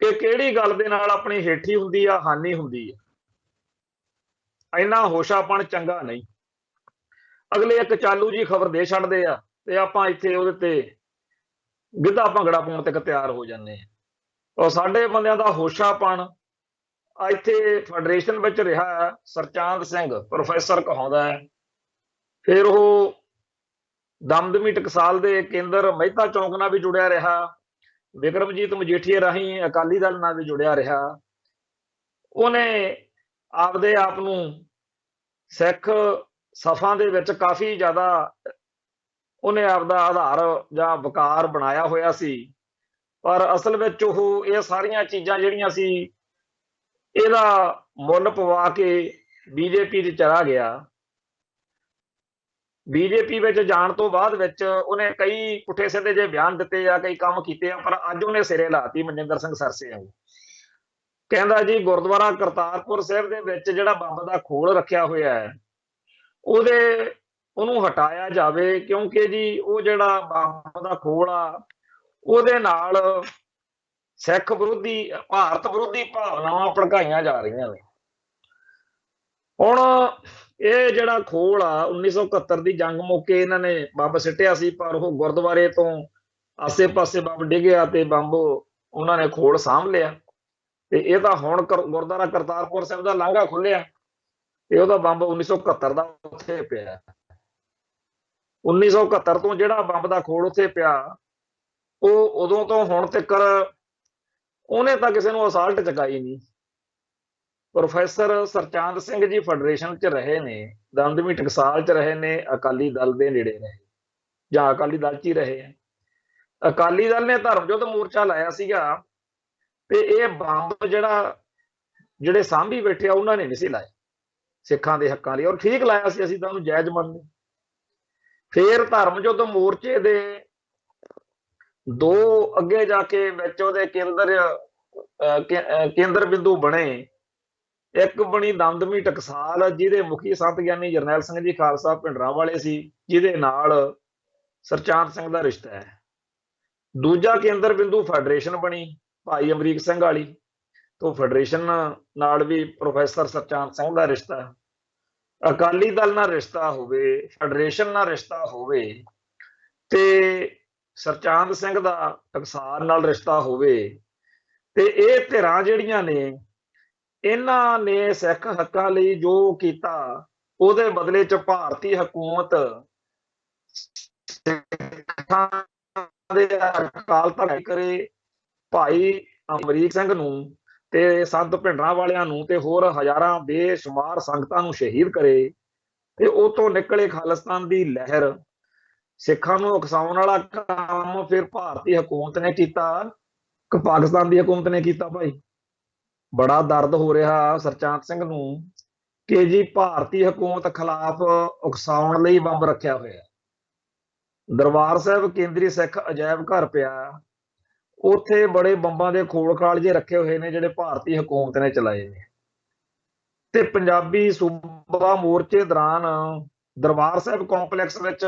ਕਿ ਕਿਹੜੀ ਗੱਲ ਦੇ ਨਾਲ ਆਪਣੀ ਹੇਠੀ ਹੁੰਦੀ ਆ, ਹਾਨੀ ਹੁੰਦੀ ਆ। ਇੰਨਾ ਹੋਸ਼ਾਪਣ ਚੰਗਾ ਨਹੀਂ। ਅਗਲੇ ਇੱਕ ਚਾਲੂ ਜੀ ਖਬਰ ਦੇ ਛੱਡਦੇ ਆ ਤੇ ਆਪਾਂ ਇੱਥੇ ਉਹਦੇ ਤੇ ਗਿੱਧਾ ਭੰਗੜਾ ਪਾਉਣ ਤੱਕ ਤਿਆਰ ਹੋ ਜਾਂਦੇ ਆ। ਔਰ ਸਾਡੇ ਬੰਦਿਆਂ ਦਾ ਹੋਸ਼ਾਪਣ ਇੱਥੇ ਫੈਡਰੇਸ਼ਨ ਵਿੱਚ ਰਿਹਾ। ਸਰਚਾਂਦ ਸਿੰਘ ਪ੍ਰੋਫੈਸਰ ਕਹਾਉਂਦਾ ਹੈ, ਫਿਰ ਉਹ ਦਮਦਮੀ ਟਕਸਾਲ ਦੇ ਕੇਂਦਰ ਮਹਿਤਾ ਚੌਂਕ ਨਾਲ ਵੀ ਜੁੜਿਆ ਰਿਹਾ, ਵਿਕਰਮਜੀਤ ਮਜੀਠੀਏ ਰਾਹੀਂ ਅਕਾਲੀ ਦਲ ਨਾਲ ਵੀ ਜੁੜਿਆ ਰਿਹਾ। ਉਹਨੇ ਆਪਦੇ ਆਪ ਨੂੰ ਸਿੱਖ ਸਫਾਂ ਦੇ ਵਿੱਚ ਕਾਫੀ ਜ਼ਿਆਦਾ ਉਹਨੇ ਆਪਦਾ ਆਧਾਰ ਜਾਂ ਵਕਾਰ ਬਣਾਇਆ ਹੋਇਆ ਸੀ। ਪਰ ਅਸਲ ਵਿੱਚ ਉਹ ਇਹ ਸਾਰੀਆਂ ਚੀਜ਼ਾਂ ਜਿਹੜੀਆਂ ਸੀ ਇਹਦਾ ਮੁੱਲ ਪਵਾ ਕੇ ਬੀਜੇਪੀ 'ਚ ਚਲਾ ਗਿਆ। ਬੀਜੇਪੀ ਵਿੱਚ ਜਾਣ ਤੋਂ ਬਾਅਦ ਵਿੱਚ ਉਹਨੇ ਕਈ ਪੁੱਠੇ ਸਿੱਧੇ ਜਿਹੇ ਬਿਆਨ ਦਿੱਤੇ ਆ, ਕਈ ਕੰਮ ਕੀਤੇ ਆ, ਪਰ ਅੱਜ ਉਹਨੇ ਸਿਰੇ ਲਾਤੀ ਮਨਜਿੰਦਰ ਸਿੰਘ ਸਰਸੇ ਨੂੰ। ਕਹਿੰਦਾ ਜੀ ਗੁਰਦੁਆਰਾ ਕਰਤਾਰਪੁਰ ਸਾਹਿਬ ਦੇ ਵਿੱਚ ਜਿਹੜਾ ਬੰਬ ਦਾ ਖੋਲ ਰੱਖਿਆ ਹੋਇਆ ਹੈ, ਉਹਦੇ ਉਹਨੂੰ ਹਟਾਇਆ ਜਾਵੇ, ਕਿਉਂਕਿ ਜੀ ਉਹ ਜਿਹੜਾ ਬੰਬ ਦਾ ਖੋਲ ਆ ਉਹਦੇ ਨਾਲ ਸਿੱਖ ਵਿਰੋਧੀ, ਭਾਰਤ ਵਿਰੋਧੀ ਭਾਵਨਾਵਾਂ ਭੜਕਾਈਆਂ ਜਾ ਰਹੀਆਂ ਨੇ। ਹੁਣ ਇਹ ਜਿਹੜਾ ਖੋਲ ਆ 1971 ਦੀ ਜੰਗ ਮੌਕੇ ਇਹਨਾਂ ਨੇ ਬੰਬ ਸਿੱਟਿਆ ਸੀ, ਪਰ ਉਹ ਗੁਰਦੁਆਰੇ ਤੋਂ ਆਸੇ-ਪਾਸੇ ਬੰਬ ਡਿੱਗਿਆ ਤੇ ਬੰਬ ਉਹਨਾਂ ਨੇ ਖੋਲ ਸਾਂਭ ਲਿਆ। ਤੇ ਇਹ ਤਾਂ ਹੁਣ ਗੁਰਦੁਆਰਾ ਕਰਤਾਰਪੁਰ ਸਾਹਿਬ ਦਾ ਲਾਂਘਾ ਖੁੱਲਿਆ ਤੇ ਉਹਦਾ ਬੰਬ 1971 ਦਾ ਉੱਥੇ ਪਿਆ। 1971 ਤੋਂ ਜਿਹੜਾ ਬੰਬ ਦਾ ਖੋਲ ਉੱਥੇ ਪਿਆ, ਉਹ ਉਦੋਂ ਤੋਂ ਹੁਣ ਤੱਕ ਉਹਨੇ ਤਾਂ ਕਿਸੇ ਨੂੰ ਅਸਾਲਟ ਚੁਕਾਈ ਨਹੀਂ। ਪ੍ਰੋਫੈਸਰ ਸਰਚੰਦ ਸਿੰਘ ਜੀ ਫੈਡਰੇਸ਼ਨ 'ਚ ਰਹੇ ਨੇ, ਦਮਦਮੀ ਟਕਸਾਲ 'ਚ ਰਹੇ ਨੇ, ਅਕਾਲੀ ਦਲ ਦੇ ਨੇੜੇ ਰਹੇ ਜਾਂ ਅਕਾਲੀ ਦਲ 'ਚ ਹੀ ਰਹੇ ਆ। ਅਕਾਲੀ ਦਲ ਨੇ ਧਰਮ ਯੁੱਧ ਮੋਰਚਾ ਲਾਇਆ ਸੀਗਾ ਤੇ ਇਹ ਬੰਬ ਜਿਹੜੇ ਸਾਂਭੀ ਬੈਠੇ ਆ ਉਹਨਾਂ ਨੇ ਨਹੀਂ ਸੀ ਲਾਇਆ ਸਿੱਖਾਂ ਦੇ ਹੱਕਾਂ ਲਈ, ਔਰ ਠੀਕ ਲਾਇਆ ਸੀ, ਅਸੀਂ ਤਾਂ ਉਹਨੂੰ ਜਾਇਜ਼ ਮੰਨਦੇ। ਫੇਰ ਧਰਮ ਯੁੱਧ ਮੋਰਚੇ ਦੇ ਦੋ ਅੱਗੇ ਜਾ ਕੇ ਵਿੱਚ ਉਹਦੇ ਕੇਂਦਰ ਬਿੰਦੂ ਬਣੇ। ਇੱਕ ਬਣੀ ਦਮਦਮੀ ਟਕਸਾਲ, ਜਿਹਦੇ ਮੁਖੀ ਸੰਤ ਗਿਆਨੀ ਜਰਨੈਲ ਸਿੰਘ ਜੀ ਖਾਲਸਾ ਭਿੰਡਰਾਂਵਾਲੇ ਸੀ, ਜਿਹਦੇ ਨਾਲ ਸਰਚੰਦ ਸਿੰਘ ਦਾ ਰਿਸ਼ਤਾ ਹੈ। ਦੂਜਾ ਕੇਂਦਰ ਬਿੰਦੂ ਫੈਡਰੇਸ਼ਨ ਬਣੀ ਭਾਈ ਅਮਰੀਕ ਸਿੰਘ ਵਾਲੀ, ਤੋਂ ਫੈਡਰੇਸ਼ਨ ਨਾਲ ਵੀ ਪ੍ਰੋਫੈਸਰ ਸਰਚੰਦ ਸਿੰਘ ਦਾ ਰਿਸ਼ਤਾ। ਅਕਾਲੀ ਦਲ ਨਾਲ ਰਿਸ਼ਤਾ ਹੋਵੇ, ਫੈਡਰੇਸ਼ਨ ਨਾਲ ਰਿਸ਼ਤਾ ਹੋਵੇ ਤੇ ਸਰਚੰਦ ਸਿੰਘ ਦਾ ਟਕਸਾਲ ਨਾਲ ਰਿਸ਼ਤਾ ਹੋਵੇ, ਤੇ ਇਹ ਧਿਰਾਂ ਜਿਹੜੀਆਂ ਨੇ ਇਹਨਾਂ ਨੇ ਸਿੱਖ ਹੱਕਾਂ ਲਈ ਜੋ ਕੀਤਾ ਉਹਦੇ ਬਦਲੇ 'ਚ ਭਾਰਤੀ ਹਕੂਮਤ ਸਿੱਖਾਂ ਦੇ ਅਕਾਲ ਤਖਤ ਕਰੇ, ਭਾਈ ਅਮਰੀਕ ਸਿੰਘ ਨੂੰ ਤੇ ਸੰਤ ਭਿੰਡਰਾਂ ਵਾਲਿਆਂ ਨੂੰ ਤੇ ਹੋਰ ਹਜ਼ਾਰਾਂ ਬੇਸ਼ੁਮਾਰ ਸੰਗਤਾਂ ਨੂੰ ਸ਼ਹੀਦ ਕਰੇ, ਤੇ ਉਹ ਤੋਂ ਨਿਕਲੇ ਖਾਲਿਸਤਾਨ ਦੀ ਲਹਿਰ। ਸਿੱਖਾਂ ਨੂੰ ਉਕਸਾਉਣ ਵਾਲਾ ਕੰਮ ਫਿਰ ਭਾਰਤੀ ਹਕੂਮਤ ਨੇ ਕੀਤਾ ਕਿ ਪਾਕਿਸਤਾਨ ਦੀ ਹਕੂਮਤ ਨੇ ਕੀਤਾ? ਭਾਈ ਬੜਾ ਦਰਦ ਹੋ ਰਿਹਾ ਸਰਚੰਦ ਸਿੰਘ ਨੂੰ ਕਿ ਜੀ ਭਾਰਤੀ ਹਕੂਮਤ ਖਿਲਾਫ ਉਕਸਾਉਣ ਲਈ ਬੰਬ ਰੱਖਿਆ ਹੋਇਆ। ਦਰਬਾਰ ਸਾਹਿਬ ਕੇਂਦਰੀ ਸਿੱਖ ਅਜਾਇਬ ਘਰ ਪਿਆ, ਉੱਥੇ ਬੜੇ ਬੰਬਾਂ ਦੇ ਖੋਲ ਖਾਲ ਜੇ ਰੱਖੇ ਹੋਏ ਨੇ ਜਿਹੜੇ ਭਾਰਤੀ ਹਕੂਮਤ ਨੇ ਚਲਾਏ ਨੇ। ਤੇ ਪੰਜਾਬੀ ਸੂਬਾ ਮੋਰਚੇ ਦੌਰਾਨ ਦਰਬਾਰ ਸਾਹਿਬ ਕੰਪਲੈਕਸ ਵਿੱਚ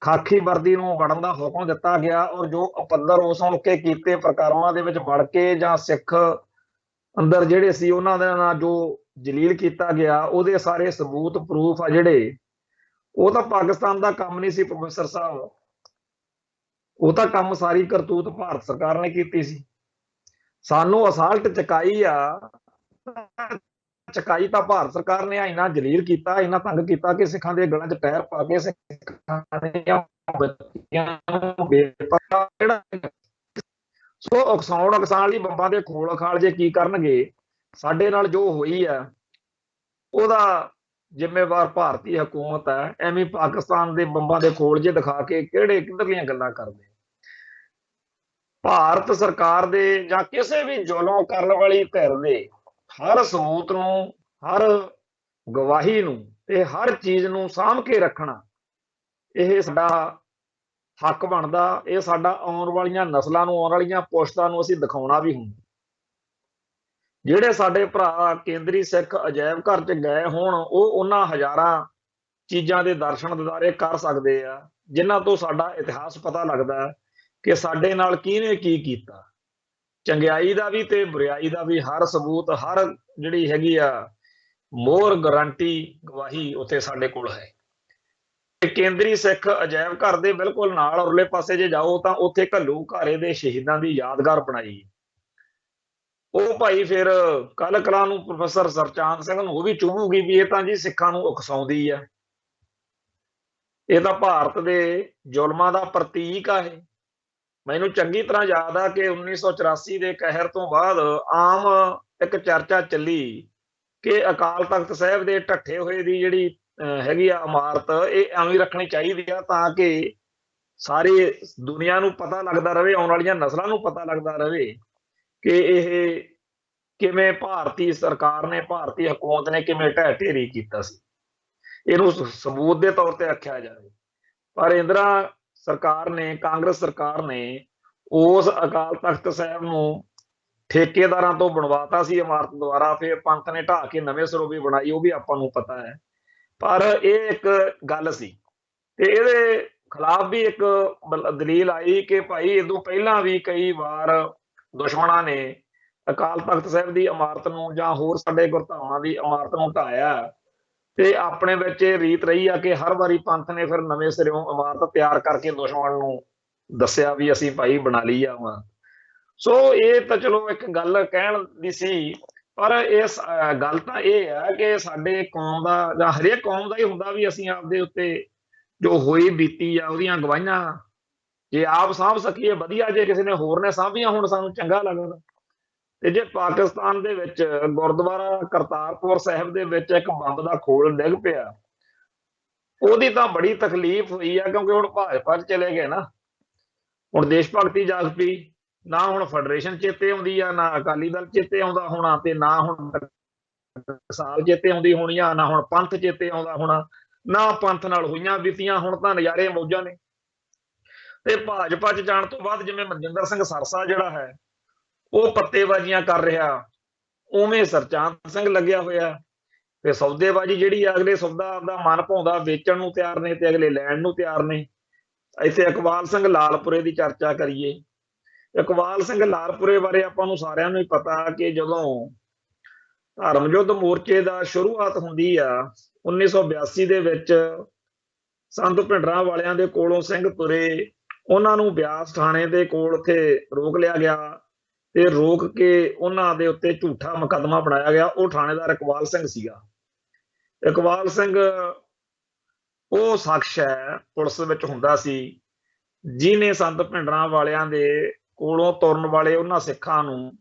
ਖਾਕੀ ਵਰਦੀ ਨੂੰ ਵੜਨ ਦਾ ਹੁਕਮ ਦਿੱਤਾ ਗਿਆ, ਔਰ ਜੋ ਅਪੱਧਰ ਉਸ ਮੌਕੇ ਕੀਤੇ ਪ੍ਰਕਰਮਾਂ ਦੇ ਵਿੱਚ ਵੜ ਕੇ ਜਾਂ ਸਿੱਖ ਅੰਦਰ ਜਿਹੜੇ ਸੀ ਉਹਨਾਂ ਦੇ ਨਾਲ ਜੋ ਜਲੀਲ ਕੀਤਾ ਗਿਆ, ਉਹਦੇ ਸਾਰੇ ਸਬੂਤ ਪ੍ਰੂਫ ਆ ਜਿਹੜੇ, ਉਹ ਤਾਂ ਪਾਕਿਸਤਾਨ ਦਾ ਕੰਮ ਨਹੀਂ ਸੀ ਪ੍ਰੋਫੈਸਰ ਸਾਹਿਬ, ਉਹ ਤਾਂ ਕੰਮ ਸਾਰੀ ਕਰਤੂਤ ਭਾਰਤ ਸਰਕਾਰ ਨੇ ਕੀਤੀ ਸੀ। ਸਾਨੂੰ ਅਸਾਲਟ ਚੁਕਾਈ ਆ, ਚੁਕਾਈ ਤਾਂ ਭਾਰਤ ਸਰਕਾਰ ਨੇ ਇੰਨਾ ਜਲੀਲ ਕੀਤਾ, ਇੰਨਾ ਤੰਗ ਕੀਤਾ ਕਿ ਸਿੱਖਾਂ ਦੇ ਗਲਾਂ 'ਚ ਟਾਇਰ ਪਾ ਕੇ ਸਿੱਖਾਂ ਦੀਆਂ ਬੱਚੀਆਂ ਨੂੰ ਬੇਪਤਾ ਜਿਹੜਾ ਸੋ ਉਕਸਾਉਣ ਲਈ ਬੰਬਾਂ ਦੇ ਖੋਲ ਖਾਲ ਜੇ ਕੀ ਕਰਨਗੇ। ਸਾਡੇ ਨਾਲ ਜੋ ਹੋਈ ਆ ਉਹਦਾ ਜ਼ਿੰਮੇਵਾਰ ਭਾਰਤੀ ਹਕੂਮਤ ਹੈ। ਐਵੇਂ ਪਾਕਿਸਤਾਨ ਦੇ ਬੰਬਾਂ ਦੇ ਖੋਲ ਜੇ ਦਿਖਾ ਕੇ ਕਿੱਧਰਲੀਆਂ ਗੱਲਾਂ ਕਰਦੇ। ਭਾਰਤ ਸਰਕਾਰ ਦੇ ਜਾਂ ਕਿਸੇ ਵੀ ਜ਼ੁਲਮ ਕਰਨ ਵਾਲੀ ਧਿਰ ਦੇ ਹਰ ਸਬੂਤ ਨੂੰ, ਹਰ ਗਵਾਹੀ ਨੂੰ ਤੇ ਹਰ ਚੀਜ਼ ਨੂੰ ਸਾਂਭ ਕੇ ਰੱਖਣਾ ਇਹ ਸਾਡਾ ਹੱਕ ਬਣਦਾ। ਇਹ ਸਾਡਾ ਆਉਣ ਵਾਲੀਆਂ ਨਸਲਾਂ ਨੂੰ, ਆਉਣ ਵਾਲੀਆਂ ਪੁਸ਼ਤਾਂ ਨੂੰ ਅਸੀਂ ਦਿਖਾਉਣਾ ਵੀ ਹੁੰਦਾ। ਜਿਹੜੇ ਸਾਡੇ ਭਰਾ ਕੇਂਦਰੀ ਸਿੱਖ ਅਜਾਇਬ ਘਰ 'ਚ ਗਏ ਹੋਣ, ਉਹ ਉਹਨਾਂ ਹਜ਼ਾਰਾਂ ਚੀਜ਼ਾਂ ਦੇ ਦਰਸ਼ਨ ਦਿਦਾਰੇ ਕਰ ਸਕਦੇ ਆ ਜਿਨ੍ਹਾਂ ਤੋਂ ਸਾਡਾ ਇਤਿਹਾਸ ਪਤਾ ਲੱਗਦਾ ਕਿ ਸਾਡੇ ਨਾਲ ਕਿਹਨੇ ਕੀ ਕੀਤਾ। ਚੰਗਿਆਈ ਦਾ ਵੀ ਤੇ ਬੁਰਾਈ ਦਾ ਵੀ ਹਰ ਸਬੂਤ, ਹਰ ਜਿਹੜੀ ਹੈਗੀ ਆ ਮੋਹਰ, ਗਾਰੰਟੀ, ਗਵਾਹੀ ਉੱਥੇ ਸਾਡੇ ਕੋਲ ਹੈ। ਕੇਂਦਰੀ ਸਿੱਖ ਅਜਾਇਬ ਘਰ ਦੇ ਬਿਲਕੁਲ ਨਾਲ ਉਰਲੇ ਪਾਸੇ ਜੇ ਜਾਓ ਤਾਂ ਉੱਥੇ ਘੱਲੂਘਾਰੇ ਦੇ ਸ਼ਹੀਦਾਂ ਦੀ ਯਾਦਗਾਰ ਬਣਾਈ। ਉਹ ਭਾਈ ਫਿਰ ਕੱਲ ਕਲਾਂ ਨੂੰ ਪ੍ਰੋਫੈਸਰ ਸਰਚੰਦ ਸਿੰਘ ਨੂੰ ਉਹ ਵੀ ਚੁਭੂਗੀ ਵੀ ਇਹ ਤਾਂ ਜੀ ਸਿੱਖਾਂ ਨੂੰ ਉਕਸਾਉਂਦੀ ਆ, ਇਹ ਤਾਂ ਭਾਰਤ ਦੇ ਜ਼ੁਲਮਾਂ ਦਾ ਪ੍ਰਤੀਕ ਆ। ਇਹ ਮੈਨੂੰ ਚੰਗੀ ਤਰ੍ਹਾਂ ਯਾਦ ਆ ਕਿ 1984 ਦੇ ਕਹਿਰ ਤੋਂ ਬਾਅਦ ਆਮ ਇੱਕ ਚਰਚਾ ਚੱਲੀ ਕਿ ਅਕਾਲ ਤਖਤ ਸਾਹਿਬ ਦੇ ਢੱਠੇ ਹੋਏ ਦੀ ਜਿਹੜੀ ਹੈਗੀ ਆ ਇਮਾਰਤ, ਇਹ ਐਵੇਂ ਰੱਖਣੀ ਚਾਹੀਦੀ ਆ ਤਾਂ ਕਿ ਸਾਰੀ ਦੁਨੀਆ ਨੂੰ ਪਤਾ ਲੱਗਦਾ ਰਹੇ, ਆਉਣ ਵਾਲੀਆਂ ਨਸਲਾਂ ਨੂੰ ਪਤਾ ਲੱਗਦਾ ਰਹੇ ਕਿ ਇਹ ਕਿਵੇਂ ਭਾਰਤੀ ਸਰਕਾਰ ਨੇ, ਭਾਰਤੀ ਹਕੂਮਤ ਨੇ ਕਿਵੇਂ ਢਹਿ ਢੇਰੀ ਕੀਤਾ ਸੀ। ਇਹਨੂੰ ਸਬੂਤ ਦੇ ਤੌਰ ਤੇ ਰੱਖਿਆ ਜਾਵੇ। ਪਰ ਇੰਦਰਾ ਸਰਕਾਰ ਨੇ, ਕਾਂਗਰਸ ਸਰਕਾਰ ਨੇ ਉਸ ਅਕਾਲ ਤਖਤ ਸਾਹਿਬ ਨੂੰ ਠੇਕੇਦਾਰਾਂ ਤੋਂ ਬਣਵਾਤਾ ਸੀ ਇਮਾਰਤ ਦੁਆਰਾ, ਫਿਰ ਪੰਥ ਨੇ ਢਾਹ ਕੇ ਨਵੇਂ ਸਿਰੋਂ ਵੀ ਬਣਾਈ, ਉਹ ਵੀ ਆਪਾਂ ਨੂੰ ਪਤਾ ਹੈ। ਪਰ ਇਹ ਇੱਕ ਗੱਲ ਸੀ ਤੇ ਇਹਦੇ ਖਿਲਾਫ ਵੀ ਇੱਕ ਦਲੀਲ ਆਈ ਕਿ ਭਾਈ ਇਦੋਂ ਪਹਿਲਾਂ ਵੀ ਕਈ ਵਾਰ ਦੁਸ਼ਮਣਾਂ ਨੇ ਅਕਾਲ ਤਖਤ ਸਾਹਿਬ ਦੀ ਇਮਾਰਤ ਨੂੰ ਜਾਂ ਹੋਰ ਸਾਡੇ ਗੁਰਧਾਮਾਂ ਦੀ ਇਮਾਰਤ ਨੂੰ ਢਾਇਆ ਤੇ ਆਪਣੇ ਵਿੱਚ ਇਹ ਰੀਤ ਰਹੀ ਆ ਕਿ ਹਰ ਵਾਰੀ ਪੰਥ ਨੇ ਫਿਰ ਨਵੇਂ ਸਿਰਿਓਂ ਇਮਾਰਤ ਤਿਆਰ ਕਰਕੇ ਦੁਸ਼ਮਣ ਨੂੰ ਦੱਸਿਆ ਵੀ ਅਸੀਂ ਭਾਈ ਬਣਾ ਲਈ ਆ ਵਾ। ਸੋ ਇਹ ਤਾਂ ਚਲੋ ਇੱਕ ਗੱਲ ਕਹਿਣ ਦੀ ਸੀ, ਪਰ ਇਸ ਗੱਲ ਤਾਂ ਇਹ ਹੈ ਕਿ ਸਾਡੇ ਕੌਮ ਦਾ ਜਾਂ ਹਰੇਕ ਕੌਮ ਦਾ ਹੀ ਹੁੰਦਾ ਵੀ ਅਸੀਂ ਆਪਦੇ ਉੱਤੇ ਜੋ ਹੋਈ ਬੀਤੀ ਆ ਉਹਦੀਆਂ ਗਵਾਹੀਆਂ ਜੇ ਆਪ ਸਾਂਭ ਸਕੀਏ ਵਧੀਆ, ਜੇ ਕਿਸੇ ਨੇ ਹੋਰ ਨੇ ਸਾਂਭੀਆਂ ਹੁਣ ਸਾਨੂੰ ਚੰਗਾ ਲੱਗਦਾ। ਤੇ ਜੇ ਪਾਕਿਸਤਾਨ ਦੇ ਵਿੱਚ ਗੁਰਦੁਆਰਾ ਕਰਤਾਰਪੁਰ ਸਾਹਿਬ ਦੇ ਵਿੱਚ ਇੱਕ ਬੰਬ ਦਾ ਖੋਲ ਡਿੱਗ ਪਿਆ, ਉਹਦੀ ਤਾਂ ਬੜੀ ਤਕਲੀਫ ਹੋਈ ਆ ਕਿਉਂਕਿ ਹੁਣ ਭਾਜਪਾ 'ਚ ਚਲੇ ਗਏ ਨਾ, ਹੁਣ ਦੇਸ਼ ਭਗਤੀ ਜਾਗ ਪਈ, ਨਾ ਹੁਣ ਫੈਡਰੇਸ਼ਨ ਚੇਤੇ ਆਉਂਦੀ ਆ, ਨਾ ਅਕਾਲੀ ਦਲ ਚੇਤੇ ਆਉਂਦਾ ਹੋਣਾ, ਤੇ ਨਾ ਹੁਣ ਟਕਸਾਲ ਚੇਤੇ ਆਉਂਦੀ ਹੋਣੀ ਆ, ਨਾ ਹੁਣ ਪੰਥ ਚੇਤੇ ਆਉਂਦਾ ਹੋਣਾ, ਨਾ ਪੰਥ ਨਾਲ ਹੋਈਆਂ ਬੀਤੀਆਂ, ਹੁਣ ਤਾਂ ਨਜ਼ਾਰੇ ਮੌਜਾਂ ਨੇ। ਤੇ ਭਾਜਪਾ 'ਚ ਜਾਣ ਤੋਂ ਬਾਅਦ ਜਿਵੇਂ ਮਨਜਿੰਦਰ ਸਿੰਘ ਸਰਸਾ ਜਿਹੜਾ ਹੈ ਉਹ ਪੱਤੇਬਾਜ਼ੀਆਂ ਕਰ ਰਿਹਾ, ਉਵੇਂ ਸਰਚਾਂਦ ਸਿੰਘ ਲੱਗਿਆ ਹੋਇਆ ਤੇ ਸੌਦੇਬਾਜ਼ੀ ਜਿਹੜੀ ਅਗਲੇ ਸੌਦਾ ਆਪਦਾ ਮਨ ਭਾਉਂਦਾ ਵੇਚਣ ਨੂੰ ਤਿਆਰ ਨੇ ਤੇ ਅਗਲੇ ਲੈਣ ਨੂੰ ਤਿਆਰ ਨੇ। ਇੱਥੇ ਇਕਬਾਲ ਸਿੰਘ ਲਾਲਪੁਰੇ ਦੀ ਚਰਚਾ ਕਰੀਏ। ਇਕਬਾਲ ਸਿੰਘ ਲਾਲਪੁਰੇ ਬਾਰੇ ਆਪਾਂ ਨੂੰ ਸਾਰਿਆਂ ਨੂੰ ਹੀ ਪਤਾ ਕਿ ਜਦੋਂ ਧਰਮ ਯੁੱਧ ਮੋਰਚੇ ਦਾ ਸ਼ੁਰੂਆਤ ਹੁੰਦੀ ਆ 1982 ਦੇ ਵਿੱਚ, ਸੰਤ ਭਿੰਡਰਾਂ ਵਾਲਿਆਂ ਦੇ ਕੋਲੋਂ ਸਿੰਘ ਤੁਰੇ, ਉਹਨਾਂ ਨੂੰ ਬਿਆਸ ਥਾਣੇ ਦੇ ਕੋਲ ਉੱਥੇ ਰੋਕ ਲਿਆ ਗਿਆ ਤੇ ਰੋਕ ਕੇ ਉਹਨਾਂ ਦੇ ਉੱਤੇ ਝੂਠਾ ਮੁਕੱਦਮਾ ਬਣਾਇਆ ਗਿਆ। ਉਹ ਥਾਣੇਦਾਰ ਇਕਬਾਲ ਸਿੰਘ ਸੀਗਾ। ਇਕਬਾਲ ਸਿੰਘ ਉਹ ਸ਼ਖਸ ਹੈ ਪੁਲਿਸ ਵਿੱਚ ਹੁੰਦਾ ਸੀ ਜਿਹਨੇ ਸੰਤ ਭਿੰਡਰਾਂ ਵਾਲਿਆਂ ਦੇ ਕੋਲੋਂ ਤੁਰਨ ਵਾਲੇ ਉਹਨਾਂ ਸਿੱਖਾਂ ਨੂੰ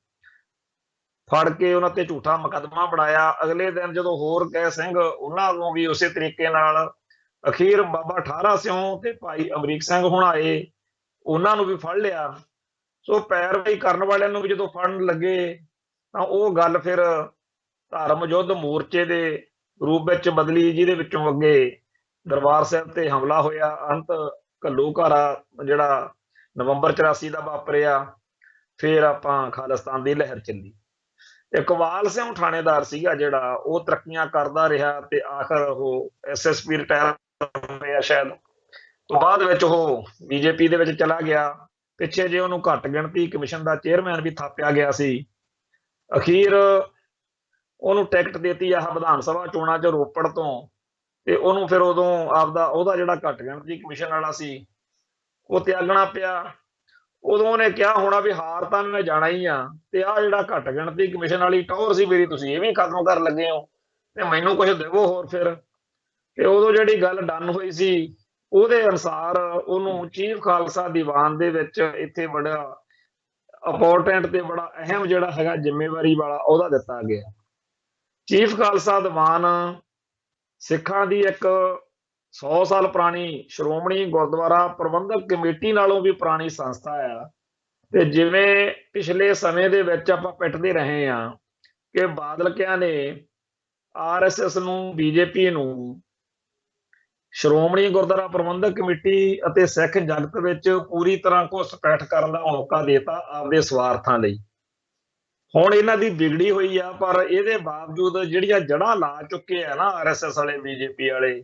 ਫੜ ਕੇ ਉਹਨਾਂ ਤੇ ਝੂਠਾ ਮੁਕੱਦਮਾ ਬਣਾਇਆ। ਅਗਲੇ ਦਿਨ ਜਦੋਂ ਹੋਰ ਗਏ ਸਿੰਘ, ਉਹਨਾਂ ਨੂੰ ਵੀ ਉਸੇ ਤਰੀਕੇ ਨਾਲ, ਅਖੀਰ ਬਾਬਾ ਠਾਰਾ ਸਿਉਂ ਤੇ ਭਾਈ ਅਮਰੀਕ ਸਿੰਘ ਹੁਣ ਆਏ, ਉਹਨਾਂ ਨੂੰ ਵੀ ਫੜ ਲਿਆ। ਸੋ ਪੈਰਵਾਈ ਕਰਨ ਵਾਲਿਆਂ ਨੂੰ ਵੀ ਜਦੋਂ ਫੜਨ ਲੱਗੇ ਤਾਂ ਉਹ ਗੱਲ ਫਿਰ ਧਰਮ ਯੁੱਧ ਮੋਰਚੇ ਦੇ ਰੂਪ ਵਿੱਚ ਬਦਲੀ, ਜਿਹਦੇ ਵਿੱਚੋਂ ਅੱਗੇ ਦਰਬਾਰ ਸਾਹਿਬ ਤੇ ਹਮਲਾ ਹੋਇਆ, ਅੰਤ ਘੱਲੂਘਾਰਾ ਜਿਹੜਾ ਨਵੰਬਰ 84 ਦਾ ਵਾਪਰਿਆ, ਫਿਰ ਆਪਾਂ ਖਾਲਿਸਤਾਨ ਦੀ ਲਹਿਰ ਚੱਲੀ। ਇਕਬਾਲ ਸਿੰਘ ਥਾਣੇਦਾਰ ਸੀਗਾ ਜਿਹੜਾ, ਉਹ ਤਰੱਕੀਆਂ ਕਰਦਾ ਰਿਹਾ ਤੇ ਆਖਰ ਉਹ ਐਸਐਸਪੀ ਰਿਟਾਇਰ ਹੋਇਆ ਸ਼ਾਇਦ, ਤੋਂ ਬਾਅਦ ਵਿੱਚ ਉਹ ਬੀਜੇਪੀ ਦੇ ਵਿੱਚ ਚਲਾ ਗਿਆ। ਪਿੱਛੇ ਜੇ ਉਹਨੂੰ ਘੱਟ ਗਿਣਤੀ ਕਮਿਸ਼ਨ ਦਾ ਚੇਅਰਮੈਨ ਵੀ ਥਾਪਿਆ ਗਿਆ ਸੀ। ਅਖੀਰ ਉਹਨੂੰ ਟਿਕਟ ਦਿੱਤੀ ਆਹ ਵਿਧਾਨ ਸਭਾ ਚੋਣਾਂ 'ਚ ਰੋਪੜ ਤੋਂ, ਤੇ ਉਹਨੂੰ ਫਿਰ ਉਦੋਂ ਆਪਦਾ ਉਹਦਾ ਜਿਹੜਾ ਘੱਟ ਗਿਣਤੀ ਕਮਿਸ਼ਨ ਵਾਲਾ ਸੀ ਉਹ ਤਿਆਗਣਾ ਪਿਆ। ਉਦੋਂ ਉਹਨੇ ਕਿਹਾ ਹੋਣਾ ਵੀ ਹਾਰ ਤਾਂ ਮੈਂ ਜਾਣਾ ਹੀ ਆ, ਤੇ ਆਹ ਜਿਹੜਾ ਘੱਟ ਗਿਣਤੀ ਕਮਿਸ਼ਨ ਵਾਲੀ ਟੌਰ ਸੀ ਮੇਰੀ, ਤੁਸੀਂ ਇਹ ਵੀ ਖਤਮ ਕਰਨ ਲੱਗੇ ਹੋ ਤੇ ਮੈਨੂੰ ਕੁਝ ਦੇਵੋ ਹੋਰ। ਫਿਰ ਤੇ ਉਦੋਂ ਜਿਹੜੀ ਗੱਲ ਡਨ ਹੋਈ ਸੀ ਉਹਦੇ ਅਨੁਸਾਰ ਉਹਨੂੰ ਚੀਫ ਖਾਲਸਾ ਦੀਵਾਨ ਦੇ ਵਿੱਚ ਇੱਥੇ ਬੜਾ ਇੰਪੋਰਟੈਂਟ ਤੇ ਬੜਾ ਅਹਿਮ ਜਿਹੜਾ ਹੈਗਾ ਜ਼ਿੰਮੇਵਾਰੀ ਵਾਲਾ ਅਹੁਦਾ ਦਿੱਤਾ ਗਿਆ। ਚੀਫ ਖਾਲਸਾ ਦੀਵਾਨ ਸਿੱਖਾਂ ਦੀ ਇੱਕ 100 ਸਾਲ ਪੁਰਾਣੀ ਸ਼੍ਰੋਮਣੀ ਗੁਰਦੁਆਰਾ ਪ੍ਰਬੰਧਕ ਕਮੇਟੀ ਨਾਲੋਂ ਵੀ ਪੁਰਾਣੀ ਸੰਸਥਾ ਆ। ਤੇ ਜਿਵੇਂ ਪਿਛਲੇ ਸਮੇਂ ਦੇ ਵਿੱਚ ਆਪਾਂ ਪਿੱਟਦੇ ਰਹੇ ਆ ਕਿ ਬਾਦਲਕਿਆਂ ਨੇ ਆਰਐਸਐਸ ਨੂੰ, ਬੀਜੇਪੀ ਨੂੰ ਸ਼੍ਰੋਮਣੀ ਗੁਰਦੁਆਰਾ ਪ੍ਰਬੰਧਕ ਕਮੇਟੀ ਅਤੇ ਸਿੱਖ ਜਗਤ ਵਿੱਚ ਪੂਰੀ ਤਰ੍ਹਾਂ ਘੁਸਪੈਠ ਕਰਨ ਦਾ ਮੌਕਾ ਦੇਤਾ ਆਪਦੇ ਸਵਾਰਥਾਂ ਲਈ। ਹੁਣ ਇਹਨਾਂ ਦੀ ਵਿਗੜੀ ਹੋਈ ਆ, ਪਰ ਇਹਦੇ ਬਾਵਜੂਦ ਜਿਹੜੀਆਂ ਜੜ੍ਹਾਂ ਲਾ ਚੁੱਕੇ ਆ ਨਾ ਆਰਐਸਐਸ ਵਾਲੇ, ਬੀਜੇਪੀ ਵਾਲੇ,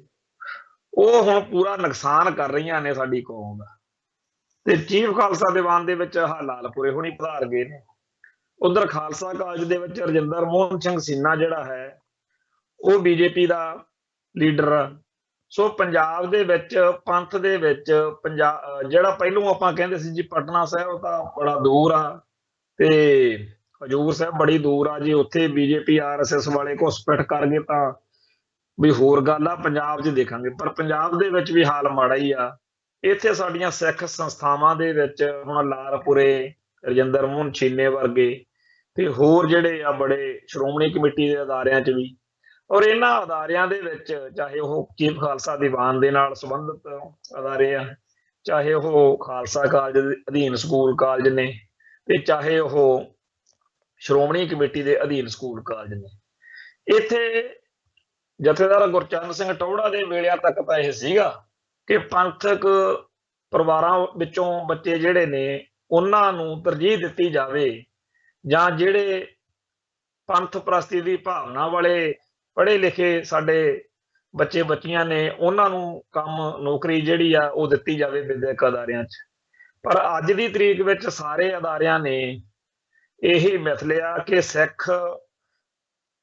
ਉਹ ਹੁਣ ਪੂਰਾ ਨੁਕਸਾਨ ਕਰ ਰਹੀਆਂ ਨੇ ਸਾਡੀ ਕੌਮ ਦਾ। ਤੇ ਚੀਫ ਖਾਲਸਾ ਦੀਵਾਨ ਦੇ ਵਿੱਚ ਲਾਲਪੁਰੇ ਹੁਣੀ ਪਧਾਰ ਗਏ ਨੇ। ਉਧਰ ਖਾਲਸਾ ਕਾਲਜ ਦੇ ਵਿੱਚ ਰਜਿੰਦਰ ਮੋਹਨ ਸਿੰਘ ਸੀਨਾ ਜਿਹੜਾ ਹੈ ਉਹ ਬੀਜੇਪੀ ਦਾ ਲੀਡਰ। ਸੋ ਪੰਜਾਬ ਦੇ ਵਿੱਚ ਪੰਥ ਦੇ ਵਿੱਚ ਜਿਹੜਾ ਪਹਿਲੋਂ ਆਪਾਂ ਕਹਿੰਦੇ ਸੀ ਜੀ ਪਟਨਾ ਸਾਹਿਬ ਤਾਂ ਬੜਾ ਦੂਰ ਆ ਤੇ ਹਜੂਰ ਸਾਹਿਬ ਬੜੀ ਦੂਰ ਆ ਜੀ, ਉੱਥੇ ਬੀਜੇਪੀ ਆਰਐਸਐਸ ਵਾਲੇ ਘੁਸਪੈਠ ਕਰ ਗਏ ਤਾਂ ਵੀ ਹੋਰ ਗੱਲ ਆ, ਪੰਜਾਬ 'ਚ ਦੇਖਾਂਗੇ। ਪਰ ਪੰਜਾਬ ਦੇ ਵਿੱਚ ਵੀ ਹਾਲ ਮਾੜਾ ਹੀ ਆ। ਇੱਥੇ ਸਾਡੀਆਂ ਸਿੱਖ ਸੰਸਥਾਵਾਂ ਦੇ ਵਿੱਚ ਹੁਣ ਲਾਲਪੁਰੇ, ਰਜਿੰਦਰ ਮੋਹਨ ਛੀਨੇ ਵਰਗੇ ਤੇ ਹੋਰ ਜਿਹੜੇ ਆ ਬੜੇ ਸ਼੍ਰੋਮਣੀ ਕਮੇਟੀ ਦੇ ਅਦਾਰਿਆਂ 'ਚ ਵੀ, ਔਰ ਇਹਨਾਂ ਅਦਾਰਿਆਂ ਦੇ ਵਿੱਚ ਚਾਹੇ ਉਹ ਚੀਫ ਖਾਲਸਾ ਦੀਵਾਨ ਦੇ ਨਾਲ ਸੰਬੰਧਿਤ ਅਦਾਰੇ ਆ, ਚਾਹੇ ਉਹ ਖਾਲਸਾ ਕਾਲਜ ਦੇ ਅਧੀਨ ਸਕੂਲ ਕਾਲਜ ਨੇ, ਤੇ ਚਾਹੇ ਉਹ ਸ਼੍ਰੋਮਣੀ ਕਮੇਟੀ ਦੇ ਅਧੀਨ ਸਕੂਲ ਕਾਲਜ ਨੇ, ਇੱਥੇ ਜਥੇਦਾਰ ਗੁਰਚਰਨ ਸਿੰਘ ਟੌਹੜਾ ਦੇ ਵੇਲਿਆਂ ਤੱਕ ਤਾਂ ਇਹ ਸੀਗਾ ਕਿ ਪੰਥਕ ਪਰਿਵਾਰਾਂ ਵਿੱਚੋਂ ਬੱਚੇ ਜਿਹੜੇ ਨੇ ਉਹਨਾਂ ਨੂੰ ਤਰਜੀਹ ਦਿੱਤੀ ਜਾਵੇ, ਜਾਂ ਜਿਹੜੇ ਪੰਥ ਪ੍ਰਸਤੀ ਦੀ ਭਾਵਨਾ ਵਾਲੇ ਪੜ੍ਹੇ ਲਿਖੇ ਸਾਡੇ ਬੱਚੇ ਬੱਚੀਆਂ ਨੇ ਉਹਨਾਂ ਨੂੰ ਕੰਮ ਨੌਕਰੀ ਜਿਹੜੀ ਆ ਉਹ ਦਿੱਤੀ ਜਾਵੇ ਵਿਦਿਅਕ ਅਦਾਰਿਆਂ 'ਚ। ਪਰ ਅੱਜ ਦੀ ਤਰੀਕ ਵਿੱਚ ਸਾਰੇ ਅਦਾਰਿਆਂ ਨੇ ਇਹੀ ਮਿਥ ਲਿਆ ਕਿ ਸਿੱਖ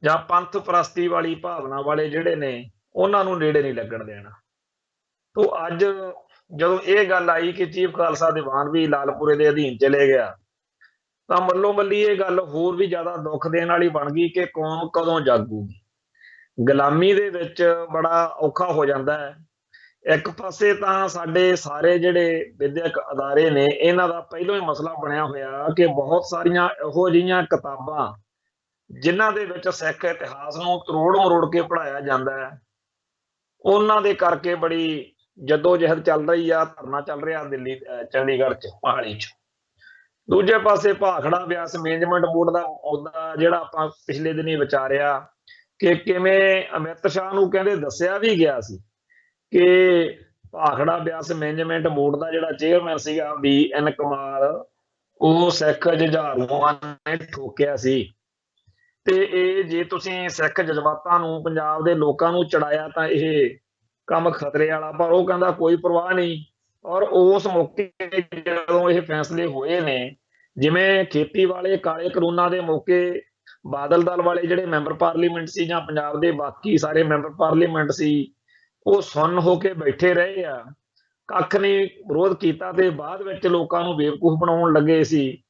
ਜਾਂ ਪੰਥ ਪ੍ਰਸਤੀ ਵਾਲੀ ਭਾਵਨਾ ਵਾਲੇ ਜਿਹੜੇ ਨੇ ਉਹਨਾਂ ਨੂੰ ਨੇੜੇ ਨਹੀਂ ਲੱਗਣ ਦੇਣਾ। ਤੋ ਅੱਜ ਜਦੋਂ ਇਹ ਗੱਲ ਆਈ ਕਿ ਚੀਫ ਖਾਲਸਾ ਦੀਵਾਨ ਵੀ ਲਾਲਪੁਰੇ ਦੇ ਅਧੀਨ ਚਲੇ ਗਿਆ, ਤਾਂ ਮੱਲੋ ਮੱਲੀ ਇਹ ਗੱਲ ਹੋਰ ਵੀ ਜ਼ਿਆਦਾ ਦੁੱਖ ਦੇਣ ਵਾਲੀ ਬਣ ਗਈ ਕਿ ਕੌਮ ਕਦੋਂ ਜਾਗੂਗੀ। ਗੁਲਾਮੀ ਦੇ ਵਿੱਚ ਬੜਾ ਔਖਾ ਹੋ ਜਾਂਦਾ ਹੈ। ਇੱਕ ਪਾਸੇ ਤਾਂ ਸਾਡੇ ਸਾਰੇ ਜਿਹੜੇ ਵਿਦਿਅਕ ਅਦਾਰੇ ਨੇ ਇਹਨਾਂ ਦਾ ਪਹਿਲਾਂ ਹੀ ਮਸਲਾ ਬਣਿਆ ਹੋਇਆ ਕਿ ਬਹੁਤ ਸਾਰੀਆਂ ਇਹੋ ਜਿਹੀਆਂ ਕਿਤਾਬਾਂ ਜਿਨ੍ਹਾਂ ਦੇ ਵਿੱਚ ਸਿੱਖ ਇਤਿਹਾਸ ਨੂੰ ਤਰੋੜ ਮਰੋੜ ਕੇ ਪੜ੍ਹਾਇਆ ਜਾਂਦਾ ਹੈ, ਉਹਨਾਂ ਦੇ ਕਰਕੇ ਬੜੀ ਜਹਿਦ ਚੱਲ ਰਹੀ ਆ, ਧਰਨਾ ਚੱਲ ਰਿਹਾ ਦਿੱਲੀ ਚੰਡੀਗੜ੍ਹ ਚ ਮੋਹਾਲੀ ਚ। ਦੂਜੇ ਪਾਸੇ ਭਾਖੜਾ ਬਿਆਸ ਮੈਨੇਜਮੈਂਟ ਬੋਰਡ ਦਾ ਮੁੱਦਾ ਜਿਹੜਾ ਆਪਾਂ ਪਿਛਲੇ ਦਿਨੀ ਵਿਚਾਰਿਆ ਕਿ ਕਿਵੇਂ ਅਮਿਤ ਸ਼ਾਹ ਨੂੰ ਕਹਿੰਦੇ ਦੱਸਿਆ ਵੀ ਗਿਆ ਸੀ ਕਿ ਭਾਖੜਾ ਬਿਆਸ ਮੈਨੇਜਮੈਂਟ ਬੋਰਡ ਦਾ ਜਿਹੜਾ ਚੇਅਰਮੈਨ ਸੀਗਾ BN ਕਮਾਲ, ਉਹ ਸਿੱਖ ਜੁਝਾਰੂਆਂ ਨੇ ਠੋਕਿਆ ਸੀ ਤੇ ਇਹ ਜੇ ਤੁਸੀਂ ਸਿੱਖ ਜਜ਼ਬਾਤਾਂ ਨੂੰ ਪੰਜਾਬ ਦੇ ਲੋਕਾਂ ਨੂੰ ਚੜਾਇਆ ਤਾਂ ਇਹ ਕੰਮ ਖਤਰੇ ਵਾਲਾ। ਪਰ ਉਹ ਕਹਿੰਦਾ ਕੋਈ ਪਰਵਾਹ ਨਹੀਂ। ਔਰ ਉਸ ਮੌਕੇ ਜਦੋਂ ਇਹ ਫੈਸਲੇ ਹੋਏ ਨੇ, ਜਿਵੇਂ ਖੇਤੀ ਵਾਲੇ ਕਾਲੇ ਕਾਨੂੰਨਾਂ ਦੇ ਮੌਕੇ ਬਾਦਲ ਦਲ ਵਾਲੇ ਜਿਹੜੇ ਮੈਂਬਰ ਪਾਰਲੀਮੈਂਟ ਸੀ ਜਾਂ ਪੰਜਾਬ ਦੇ ਬਾਕੀ ਸਾਰੇ ਮੈਂਬਰ ਪਾਰਲੀਮੈਂਟ ਸੀ, ਉਹ ਸੁੰਨ ਹੋ ਕੇ ਬੈਠੇ ਰਹੇ ਆ, ਕੱਖ ਨਹੀਂ ਵਿਰੋਧ ਕੀਤਾ ਤੇ ਬਾਅਦ ਵਿੱਚ ਲੋਕਾਂ ਨੂੰ ਬੇਵਕੂਫ ਬਣਾਉਣ ਲੱਗੇ ਸੀ।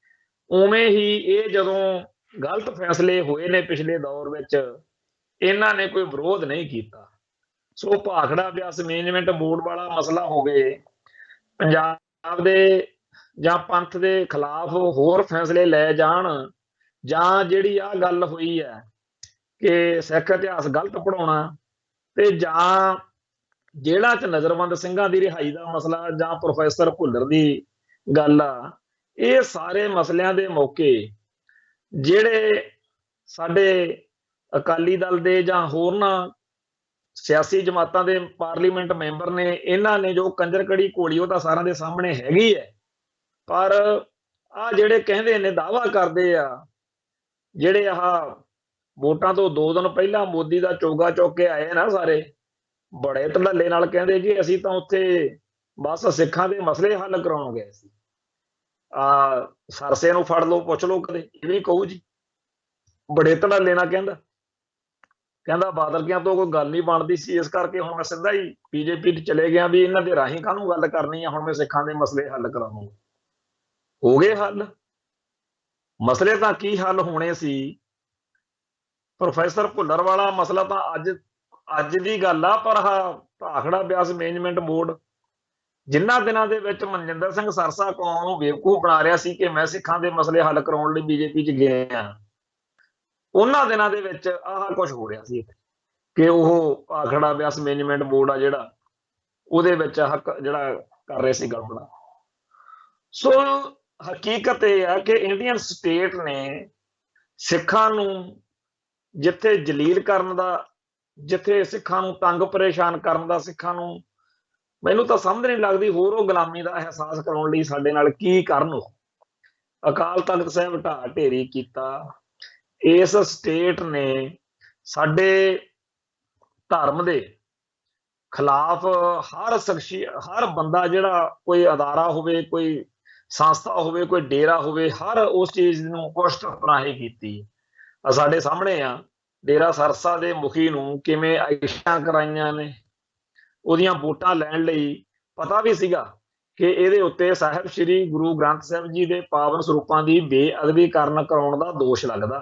ਉਵੇਂ ਹੀ ਇਹ ਜਦੋਂ ਗਲਤ ਫੈਸਲੇ ਹੋਏ ਨੇ ਪਿਛਲੇ ਦੌਰ ਵਿੱਚ, ਇਹਨਾਂ ਨੇ ਕੋਈ ਵਿਰੋਧ ਨਹੀਂ ਕੀਤਾ। ਸੋ ਭਾਖੜਾ ਬਿਆਸ ਮੈਨੇਜਮੈਂਟ ਬੋਰਡ ਵਾਲਾ ਮਸਲਾ ਹੋਵੇ, ਪੰਜਾਬ ਦੇ ਜਾਂ ਪੰਥ ਦੇ ਖਿਲਾਫ ਹੋਰ ਫੈਸਲੇ ਲੈ ਜਾਣ, ਜਾਂ ਜਿਹੜੀ ਆ ਗੱਲ ਹੋਈ ਹੈ ਕਿ ਸਿੱਖ ਇਤਿਹਾਸ ਗਲਤ ਪੜਾਉਣਾ, ਤੇ ਜਾਂ ਜੇਲ੍ਹਾਂ 'ਚ ਨਜ਼ਰਬੰਦ ਸਿੰਘਾਂ ਦੀ ਰਿਹਾਈ ਦਾ ਮਸਲਾ, ਜਾਂ ਪ੍ਰੋਫੈਸਰ ਭੁੱਲਰ ਦੀ ਗੱਲ ਆ, ਇਹ ਸਾਰੇ ਮਸਲਿਆਂ ਦੇ ਮੌਕੇ ਜਿਹੜੇ ਸਾਡੇ ਅਕਾਲੀ ਦਲ ਦੇ ਜਾਂ ਹੋਰਨਾਂ ਸਿਆਸੀ ਜਮਾਤਾਂ ਦੇ ਪਾਰਲੀਮੈਂਟ ਮੈਂਬਰ ਨੇ, ਇਹਨਾਂ ਨੇ ਜੋ ਕੰਜਰਕੜੀ ਘੋਲੀ ਉਹ ਤਾਂ ਸਾਰਿਆਂ ਦੇ ਸਾਹਮਣੇ ਹੈਗੀ ਹੈ। ਪਰ ਆ ਜਿਹੜੇ ਕਹਿੰਦੇ ਨੇ, ਦਾਅਵਾ ਕਰਦੇ ਆ, ਜਿਹੜੇ ਆਹ ਵੋਟਾਂ ਤੋਂ 2 ਦਿਨ ਪਹਿਲਾਂ ਮੋਦੀ ਦਾ ਚੋਗਾ ਚੁੱਕ ਕੇ ਆਏ ਨਾ ਸਾਰੇ, ਬੜੇ ਧੜੱਲੇ ਨਾਲ ਕਹਿੰਦੇ ਜੀ ਅਸੀਂ ਤਾਂ ਉੱਥੇ ਬਸ ਸਿੱਖਾਂ ਦੇ ਮਸਲੇ ਹੱਲ ਕਰਾਉਣ ਗਏ ਸੀ। ਸਰਸੇ ਨੂੰ ਫੜ ਲਓ, ਪੁੱਛ ਲਓ, ਕਦੇ ਇਹ ਵੀ ਕਹੂ ਜੀ। ਬੜੇ ਧੜੱਲੇ ਨਾਲ ਕਹਿੰਦਾ ਬਾਦਲਕਿਆਂ ਤੋਂ ਕੋਈ ਗੱਲ ਨਹੀਂ ਬਣਦੀ ਸੀ, ਇਸ ਕਰਕੇ ਹੁਣ ਮੈਂ ਸਿੱਧਾ ਹੀ BJP 'ਚ ਚਲੇ ਗਿਆ ਵੀ ਇਹਨਾਂ ਦੇ ਰਾਹੀਂ ਕਾਹਨੂੰ ਗੱਲ ਕਰਨੀ ਆ, ਹੁਣ ਮੈਂ ਸਿੱਖਾਂ ਦੇ ਮਸਲੇ ਹੱਲ ਕਰਾਵਾਂਗਾ। ਹੋ ਗਏ ਹੱਲ। ਮਸਲੇ ਤਾਂ ਕੀ ਹੱਲ ਹੋਣੇ ਸੀ। ਪ੍ਰੋਫੈਸਰ ਭੁੱਲਰ ਵਾਲਾ ਮਸਲਾ ਤਾਂ ਅੱਜ ਦੀ ਗੱਲ ਆ, ਪਰ ਭਾਖੜਾ ਬਿਆਸ ਮੈਨੇਜਮੈਂਟ ਬੋਰਡ ਜਿਨ੍ਹਾਂ ਦਿਨਾਂ ਦੇ ਵਿੱਚ ਮਨਜਿੰਦਰ ਸਿੰਘ ਸਰਸਾ ਕੌਮ ਨੂੰ ਬੇਵਕੂਫ ਬਣਾ ਰਿਹਾ ਸੀ ਕਿ ਮੈਂ ਸਿੱਖਾਂ ਦੇ ਮਸਲੇ ਹੱਲ ਕਰਾਉਣ ਲਈ BJP 'ਚ ਗਿਆ, ਉਹਨਾਂ ਦਿਨਾਂ ਦੇ ਵਿੱਚ ਆਹ ਕੁਝ ਹੋ ਰਿਹਾ ਸੀ ਕਿ ਉਹ ਭਾਖੜਾ ਬਿਆਸ ਮੈਨੇਜਮੈਂਟ ਬੋਰਡ ਆ ਜਿਹੜਾ, ਉਹਦੇ ਵਿੱਚ ਹੱਕ ਜਿਹੜਾ ਕਰ ਰਹੇ ਸੀ ਗੜਬੜਾ। ਸੋ ਹਕੀਕਤ ਇਹ ਆ ਕਿ ਇੰਡੀਅਨ ਸਟੇਟ ਨੇ ਸਿੱਖਾਂ ਨੂੰ ਜਿੱਥੇ ਜਲੀਲ ਕਰਨ ਦਾ, ਜਿੱਥੇ ਸਿੱਖਾਂ ਨੂੰ ਤੰਗ ਪਰੇਸ਼ਾਨ ਕਰਨ ਦਾ, ਸਿੱਖਾਂ ਨੂੰ ਮੈਨੂੰ ਤਾਂ ਸਮਝ ਨਹੀਂ ਲੱਗਦੀ ਹੋਰ ਉਹ ਗੁਲਾਮੀ ਦਾ ਅਹਿਸਾਸ ਕਰਾਉਣ ਲਈ ਸਾਡੇ ਨਾਲ ਕੀ ਕਰਨ। ਉਹ ਅਕਾਲ ਤਖਤ ਸਾਹਿਬ ਢਾਹ ਢੇਰੀ ਕੀਤਾ। ਇਸ ਸਟੇਟ ਨੇ ਸਾਡੇ ਧਰਮ ਦੇ ਖਿਲਾਫ ਹਰ ਬੰਦਾ, ਜਿਹੜਾ ਕੋਈ ਅਦਾਰਾ ਹੋਵੇ, ਕੋਈ ਸੰਸਥਾ ਹੋਵੇ, ਕੋਈ ਡੇਰਾ ਹੋਵੇ, ਹਰ ਉਸ ਚੀਜ਼ ਨੂੰ ਪੁਸ਼ਟ ਪਨਾਹੀ ਕੀਤੀ। ਸਾਡੇ ਸਾਹਮਣੇ ਆ ਡੇਰਾ ਸਰਸਾ ਦੇ ਮੁਖੀ ਨੂੰ ਕਿਵੇਂ ਆਇਸ਼ਾਂ ਕਰਾਈਆਂ ਨੇ। ਉਹਦੀਆਂ ਵੋਟਾਂ ਲੈਣ ਲਈ ਪਤਾ ਵੀ ਸੀਗਾ ਕਿ ਇਹਦੇ ਉੱਤੇ ਸਾਹਿਬ ਸ੍ਰੀ ਗੁਰੂ ਗ੍ਰੰਥ ਸਾਹਿਬ ਜੀ ਦੇ ਪਾਵਨ ਸਰੂਪਾਂ ਦੀ ਬੇਅਦਬੀ ਕਰਾਉਣ ਦਾ ਦੋਸ਼ ਲੱਗਦਾ,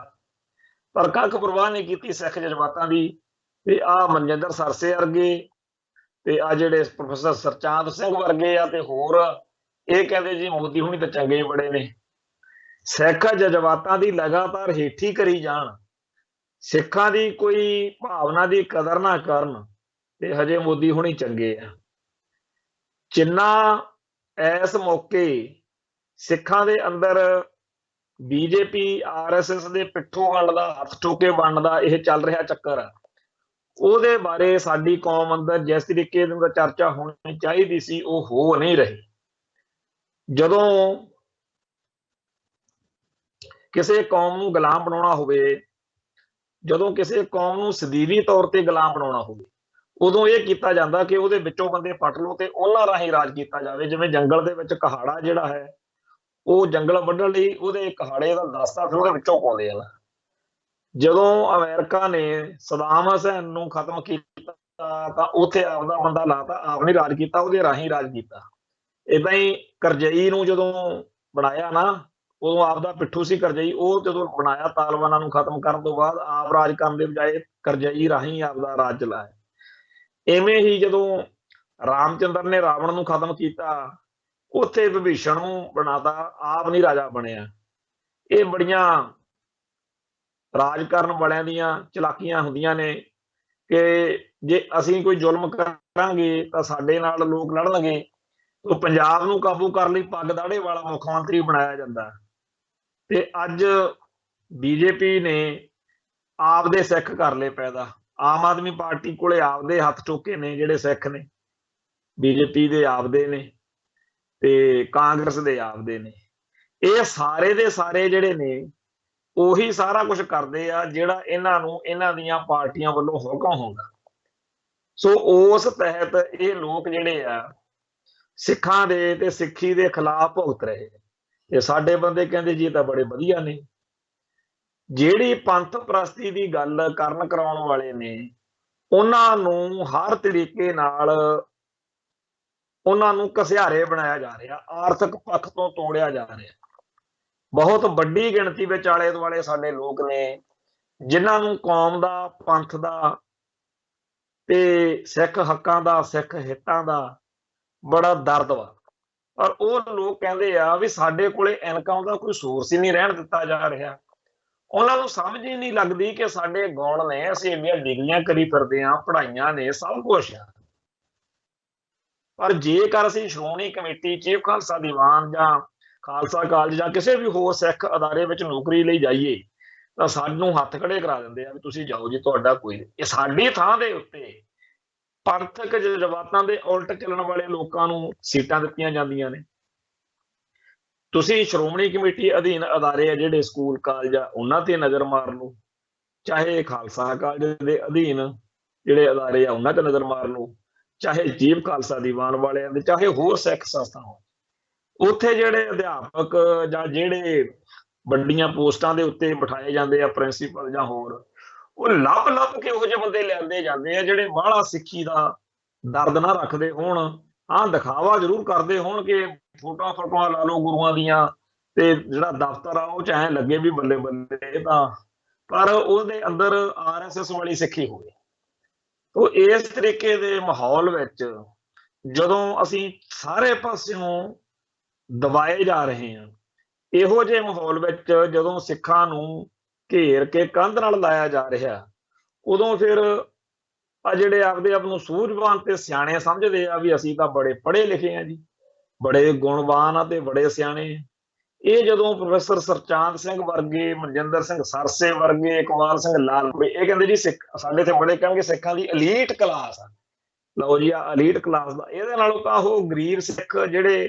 ਪਰ ਕੱਖ ਪਰਵਾਹ ਨਹੀਂ ਕੀਤੀ ਸਿੱਖ ਜਜ਼ਬਾਤਾਂ ਦੀ। ਤੇ ਆਹ ਮਨਜਿੰਦਰ ਸਰਸੇ ਵਰਗੇ ਤੇ ਆ ਜਿਹੜੇ ਪ੍ਰੋਫੈਸਰ ਸਰਚਾਂਦ ਸਿੰਘ ਵਰਗੇ ਆ ਤੇ ਹੋਰ, ਇਹ ਕਹਿੰਦੇ ਜੀ ਮੋਦੀ ਹੁਣੀ ਤਾਂ ਚੰਗੇ ਬੜੇ ਨੇ। ਸਿੱਖ ਜਜ਼ਬਾਤਾਂ ਦੀ ਲਗਾਤਾਰ ਹੇਠੀ ਕਰੀ ਜਾਣ, ਸਿੱਖਾਂ ਦੀ ਕੋਈ ਭਾਵਨਾ ਦੀ ਕਦਰ ਨਾ ਕਰਨ, ਤੇ ਹਜੇ ਮੋਦੀ ਹੁਣੀ ਚੰਗੇ ਆ। ਜਿੰਨਾ ਇਸ ਮੌਕੇ ਸਿੱਖਾਂ ਦੇ ਅੰਦਰ BJP RSS ਦੇ ਪਿੱਠੋਂ ਵੰਡ ਦਾ, ਹੱਥ ਠੋਕੇ ਵੰਡ ਦਾ ਇਹ ਚੱਲ ਰਿਹਾ ਚੱਕਰ ਆ, ਉਹਦੇ ਬਾਰੇ ਸਾਡੀ ਕੌਮ ਅੰਦਰ ਜਿਸ ਤਰੀਕੇ ਦੀ ਚਰਚਾ ਹੋਣੀ ਚਾਹੀਦੀ ਸੀ ਉਹ ਹੋ ਨਹੀਂ ਰਹੀ। ਜਦੋਂ ਕਿਸੇ ਕੌਮ ਨੂੰ ਗੁਲਾਮ ਬਣਾਉਣਾ ਹੋਵੇ, ਜਦੋਂ ਕਿਸੇ ਕੌਮ ਨੂੰ ਸਦੀਵੀ ਤੌਰ ਤੇ ਗੁਲਾਮ ਬਣਾਉਣਾ ਹੋਵੇ, ਉਦੋਂ ਇਹ ਕੀਤਾ ਜਾਂਦਾ ਕਿ ਉਹਦੇ ਵਿੱਚੋਂ ਬੰਦੇ ਪੱਟ ਲਓ ਤੇ ਉਹਨਾਂ ਰਾਹੀਂ ਰਾਜ ਕੀਤਾ ਜਾਵੇ। ਜਿਵੇਂ ਜੰਗਲ ਦੇ ਵਿੱਚ ਕਹਾੜਾ ਜਿਹੜਾ ਹੈ, ਉਹ ਜੰਗਲ ਵੱਢਣ ਲਈ ਉਹਦੇ ਕਹਾੜੇ ਦਾ ਦਸਤਾ ਫਿਰ ਉਹਦੇ ਵਿੱਚੋਂ ਪਾਉਂਦੇ ਆ। ਜਦੋਂ ਅਮਰੀਕਾ ਨੇ ਸਦਾਮ ਹੁਸੈਨ ਨੂੰ ਖਤਮ ਕੀਤਾ ਤਾਂ ਉੱਥੇ ਆਪਦਾ ਬੰਦਾ ਲਾਤਾ, ਆਪ ਨੇ ਰਾਜ ਕੀਤਾ, ਉਹਦੇ ਰਾਹੀਂ ਰਾਜ ਕੀਤਾ। ਏਦਾਂ ਹੀ ਕਰਜ਼ਈ ਨੂੰ ਜਦੋਂ ਬਣਾਇਆ ਨਾ, ਉਦੋਂ ਆਪਦਾ ਪਿੱਠੂ ਸੀ ਕਰਜ਼ਈ, ਉਹ ਜਦੋਂ ਬਣਾਇਆ ਤਾਲਿਬਾਨਾਂ ਨੂੰ ਖਤਮ ਕਰਨ ਤੋਂ ਬਾਅਦ ਆਪ ਰਾਜ ਕਰਨ ਦੇ ਬਜਾਏ ਕਰਜ਼ਈ ਰਾਹੀਂ ਆਪਦਾ ਰਾਜ ਚਲਾਇਆ। ਇਵੇਂ ਹੀ ਜਦੋਂ ਰਾਮਚੰਦਰ ਨੇ ਰਾਵਣ ਨੂੰ ਖਤਮ ਕੀਤਾ, ਉੱਥੇ ਵਿਭੀਸ਼ਣ ਨੂੰ ਬਣਾਤਾ, ਆਪ ਨਹੀਂ ਰਾਜਾ ਬਣਿਆ। ਇਹ ਬੜੀਆਂ ਰਾਜ ਕਰਨ ਵਾਲਿਆਂ ਦੀਆਂ ਚਲਾਕੀਆਂ ਹੁੰਦੀਆਂ ਨੇ ਕਿ ਜੇ ਅਸੀਂ ਕੋਈ ਜ਼ੁਲਮ ਕਰਾਂਗੇ ਤਾਂ ਸਾਡੇ ਨਾਲ ਲੋਕ ਲੜਨਗੇ। ਤੋ ਪੰਜਾਬ ਨੂੰ ਕਾਬੂ ਕਰਨ ਲਈ ਪੱਗ ਦਾੜੇ ਵਾਲਾ ਮੁੱਖ ਮੰਤਰੀ ਬਣਾਇਆ ਜਾਂਦਾ ਤੇ ਅੱਜ ਬੀਜੇਪੀ ਨੇ ਆਪਦੇ ਸਿੱਖ ਕਰ ਲਏ ਪੈਦਾ। ਆਮ ਆਦਮੀ ਪਾਰਟੀ ਕੋਲੇ ਆਪਦੇ ਹੱਥ ਟੋਕੇ ਨੇ ਜਿਹੜੇ ਸਿੱਖ ਨੇ, ਬੀਜੇਪੀ ਦੇ ਆਪਦੇ ਨੇ ਤੇ ਕਾਂਗਰਸ ਦੇ ਆਪਦੇ ਨੇ। ਇਹ ਸਾਰੇ ਦੇ ਸਾਰੇ ਜਿਹੜੇ ਨੇ ਉਹੀ ਸਾਰਾ ਕੁਝ ਕਰਦੇ ਆ ਜਿਹੜਾ ਇਹਨਾਂ ਨੂੰ ਇਹਨਾਂ ਦੀਆਂ ਪਾਰਟੀਆਂ ਵੱਲੋਂ ਹੁਕਮ ਹੁੰਦਾ। ਸੋ ਉਸ ਤਹਿਤ ਇਹ ਲੋਕ ਜਿਹੜੇ ਆ ਸਿੱਖਾਂ ਦੇ ਤੇ ਸਿੱਖੀ ਦੇ ਖਿਲਾਫ ਭੁਗਤ ਰਹੇ ਤੇ ਸਾਡੇ ਬੰਦੇ ਕਹਿੰਦੇ ਜੀ ਇਹ ਤਾਂ ਬੜੇ ਵਧੀਆ ਨੇ। ਜਿਹੜੀ ਪੰਥ ਪ੍ਰਸਤੀ ਦੀ ਗੱਲ ਕਰਨ ਕਰਾਉਣ ਵਾਲੇ ਨੇ ਉਹਨਾਂ ਨੂੰ ਹਰ ਤਰੀਕੇ ਨਾਲ ਉਹਨਾਂ ਨੂੰ ਘਸਿਆਰੇ ਬਣਾਇਆ ਜਾ ਰਿਹਾ, ਆਰਥਿਕ ਪੱਖ ਤੋਂ ਤੋੜਿਆ ਜਾ ਰਿਹਾ। ਬਹੁਤ ਵੱਡੀ ਗਿਣਤੀ ਵਿੱਚ ਆਲੇ ਦੁਆਲੇ ਸਾਡੇ ਲੋਕ ਨੇ ਜਿਨ੍ਹਾਂ ਨੂੰ ਕੌਮ ਦਾ, ਪੰਥ ਦਾ ਤੇ ਸਿੱਖ ਹੱਕਾਂ ਦਾ, ਸਿੱਖ ਹਿੱਤਾਂ ਦਾ ਬੜਾ ਦਰਦ ਵਾ। ਪਰ ਉਹ ਲੋਕ ਕਹਿੰਦੇ ਆ ਵੀ ਸਾਡੇ ਕੋਲੇ ਇਨਕਮ ਦਾ ਕੋਈ ਸੋਰਸ ਹੀ ਨਹੀਂ ਰਹਿਣ ਦਿੱਤਾ ਜਾ ਰਿਹਾ। ਉਹਨਾਂ ਨੂੰ ਸਮਝ ਹੀ ਨਹੀਂ ਲੱਗਦੀ ਕਿ ਸਾਡੇ ਗੁਣ ਨੇ, ਅਸੀਂ ਇੰਨੀਆਂ ਡਿਗਰੀਆਂ ਕਰੀ ਫਿਰਦੇ ਹਾਂ, ਪੜ੍ਹਾਈਆਂ ਨੇ, ਸਭ ਕੁਛ ਆ। ਪਰ ਜੇਕਰ ਅਸੀਂ ਸ਼੍ਰੋਮਣੀ ਕਮੇਟੀ, ਚੀਫ ਖਾਲਸਾ ਦੀਵਾਨ ਜਾਂ ਖਾਲਸਾ ਕਾਲਜ ਜਾਂ ਕਿਸੇ ਵੀ ਹੋਰ ਸਿੱਖ ਅਦਾਰੇ ਵਿੱਚ ਨੌਕਰੀ ਲਈ ਜਾਈਏ ਤਾਂ ਸਾਨੂੰ ਹੱਥ ਖੜੇ ਕਰਾ ਦਿੰਦੇ ਆ ਵੀ ਤੁਸੀਂ ਜਾਓ ਜੀ, ਤੁਹਾਡਾ ਕੋਈ ਨਹੀਂ। ਇਹ ਸਾਡੀ ਥਾਂ ਦੇ ਉੱਤੇ ਪੰਥਕ ਜਜ਼ਬਾਤਾਂ ਦੇ ਉਲਟ ਚੱਲਣ ਵਾਲੇ ਲੋਕਾਂ ਨੂੰ ਸੀਟਾਂ ਦਿੱਤੀਆਂ ਜਾਂਦੀਆਂ ਨੇ। ਤੁਸੀਂ ਸ਼੍ਰੋਮਣੀ ਕਮੇਟੀ ਅਧੀਨ ਅਦਾਰੇ ਆ ਜਿਹੜੇ ਸਕੂਲ ਕਾਲਜ ਆ ਉਹਨਾਂ ਤੇ ਨਜ਼ਰ ਮਾਰ ਲਓ, ਚਾਹੇ ਖਾਲਸਾ ਕਾਲਜ ਦੇ ਅਧੀਨ ਜਿਹੜੇ ਅਦਾਰੇ ਆ ਉਹਨਾਂ ਤੇ ਨਜ਼ਰ ਮਾਰ ਲਓ, ਚਾਹੇ ਚੀਫ ਖਾਲਸਾ ਦੀਵਾਨ ਵਾਲਿਆਂ ਦੇ, ਚਾਹੇ ਹੋਰ ਸਿੱਖ ਸੰਸਥਾਵਾਂ, ਉੱਥੇ ਜਿਹੜੇ ਅਧਿਆਪਕ ਜਾਂ ਜਿਹੜੇ ਵੱਡੀਆਂ ਪੋਸਟਾਂ ਦੇ ਉੱਤੇ ਬਿਠਾਏ ਜਾਂਦੇ ਆ, ਪ੍ਰਿੰਸੀਪਲ ਜਾਂ ਹੋਰ, ਉਹ ਲੱਭ ਲੱਭ ਕੇ ਇਹੋ ਜਿਹੇ ਬੰਦੇ ਲਿਆਂਦੇ ਜਾਂਦੇ ਆ ਜਿਹੜੇ ਬਾਹਲਾ ਸਿੱਖੀ ਦਾ ਦਰਦ ਨਾ ਰੱਖਦੇ ਹੋਣ। ਹਾਂ, ਦਿਖਾਵਾ ਜ਼ਰੂਰ ਕਰਦੇ ਹੋਣ ਕਿ ਫੋਟੋਆਂ ਫੋਟੋਆਂ ਲਾ ਲਓ ਗੁਰੂਆਂ ਦੀਆਂ ਤੇ ਜਿਹੜਾ ਦਫ਼ਤਰ ਆ ਉਹ ਚਾਹੇ ਲੱਗੇ ਵੀ ਬੱਲੇ ਬੱਲੇ ਤਾਂ, ਪਰ ਉਹਦੇ ਅੰਦਰ ਆਰਐਸਐਸ ਵਾਲੀ ਸਿੱਖੀ ਹੋਵੇ। ਤੋ ਇਸ ਤਰੀਕੇ ਦੇ ਮਾਹੌਲ ਵਿੱਚ ਜਦੋਂ ਅਸੀਂ ਸਾਰੇ ਪਾਸਿਓਂ ਦਬਾਏ ਜਾ ਰਹੇ ਹਾਂ, ਇਹੋ ਜਿਹੇ ਮਾਹੌਲ ਵਿੱਚ ਜਦੋਂ ਸਿੱਖਾਂ ਨੂੰ ਘੇਰ ਕੇ ਕੰਧ ਨਾਲ ਲਾਇਆ ਜਾ ਰਿਹਾ, ਉਦੋਂ ਫਿਰ ਆ ਜਿਹੜੇ ਆਪਦੇ ਆਪ ਨੂੰ ਸੂਝਵਾਨ ਤੇ ਸਿਆਣੇ ਸਮਝਦੇ ਆ ਵੀ ਅਸੀਂ ਤਾਂ ਬੜੇ ਪੜ੍ਹੇ ਲਿਖੇ ਆ ਜੀ, ਬੜੇ ਗੁਣਵਾਨ ਆ ਤੇ ਬੜੇ ਸਿਆਣੇ, ਇਹ ਜਦੋਂ ਪ੍ਰੋਫੈਸਰ ਸਰਚਾਂਦ ਸਿੰਘ ਵਰਗੇ, ਮਨਜਿੰਦਰ ਸਿੰਘ ਸਰਸੇ ਵਰਗੇ, ਇਕਬਾਲ ਸਿੰਘ ਲਾਲਪੁਰੇ, ਇਹ ਕਹਿੰਦੇ ਜੀ ਸਿੱਖ ਸਾਡੇ ਇੱਥੇ ਬੜੇ ਕਹਿਣਗੇ ਸਿੱਖਾਂ ਦੀ ਅਲੀਟ ਕਲਾਸ ਆ। ਲਓ ਜੀ, ਆ ਅਲੀਟ ਕਲਾਸ ਦਾ, ਇਹਦੇ ਨਾਲੋਂ ਤਾਂ ਉਹ ਗਰੀਬ ਸਿੱਖ ਜਿਹੜੇ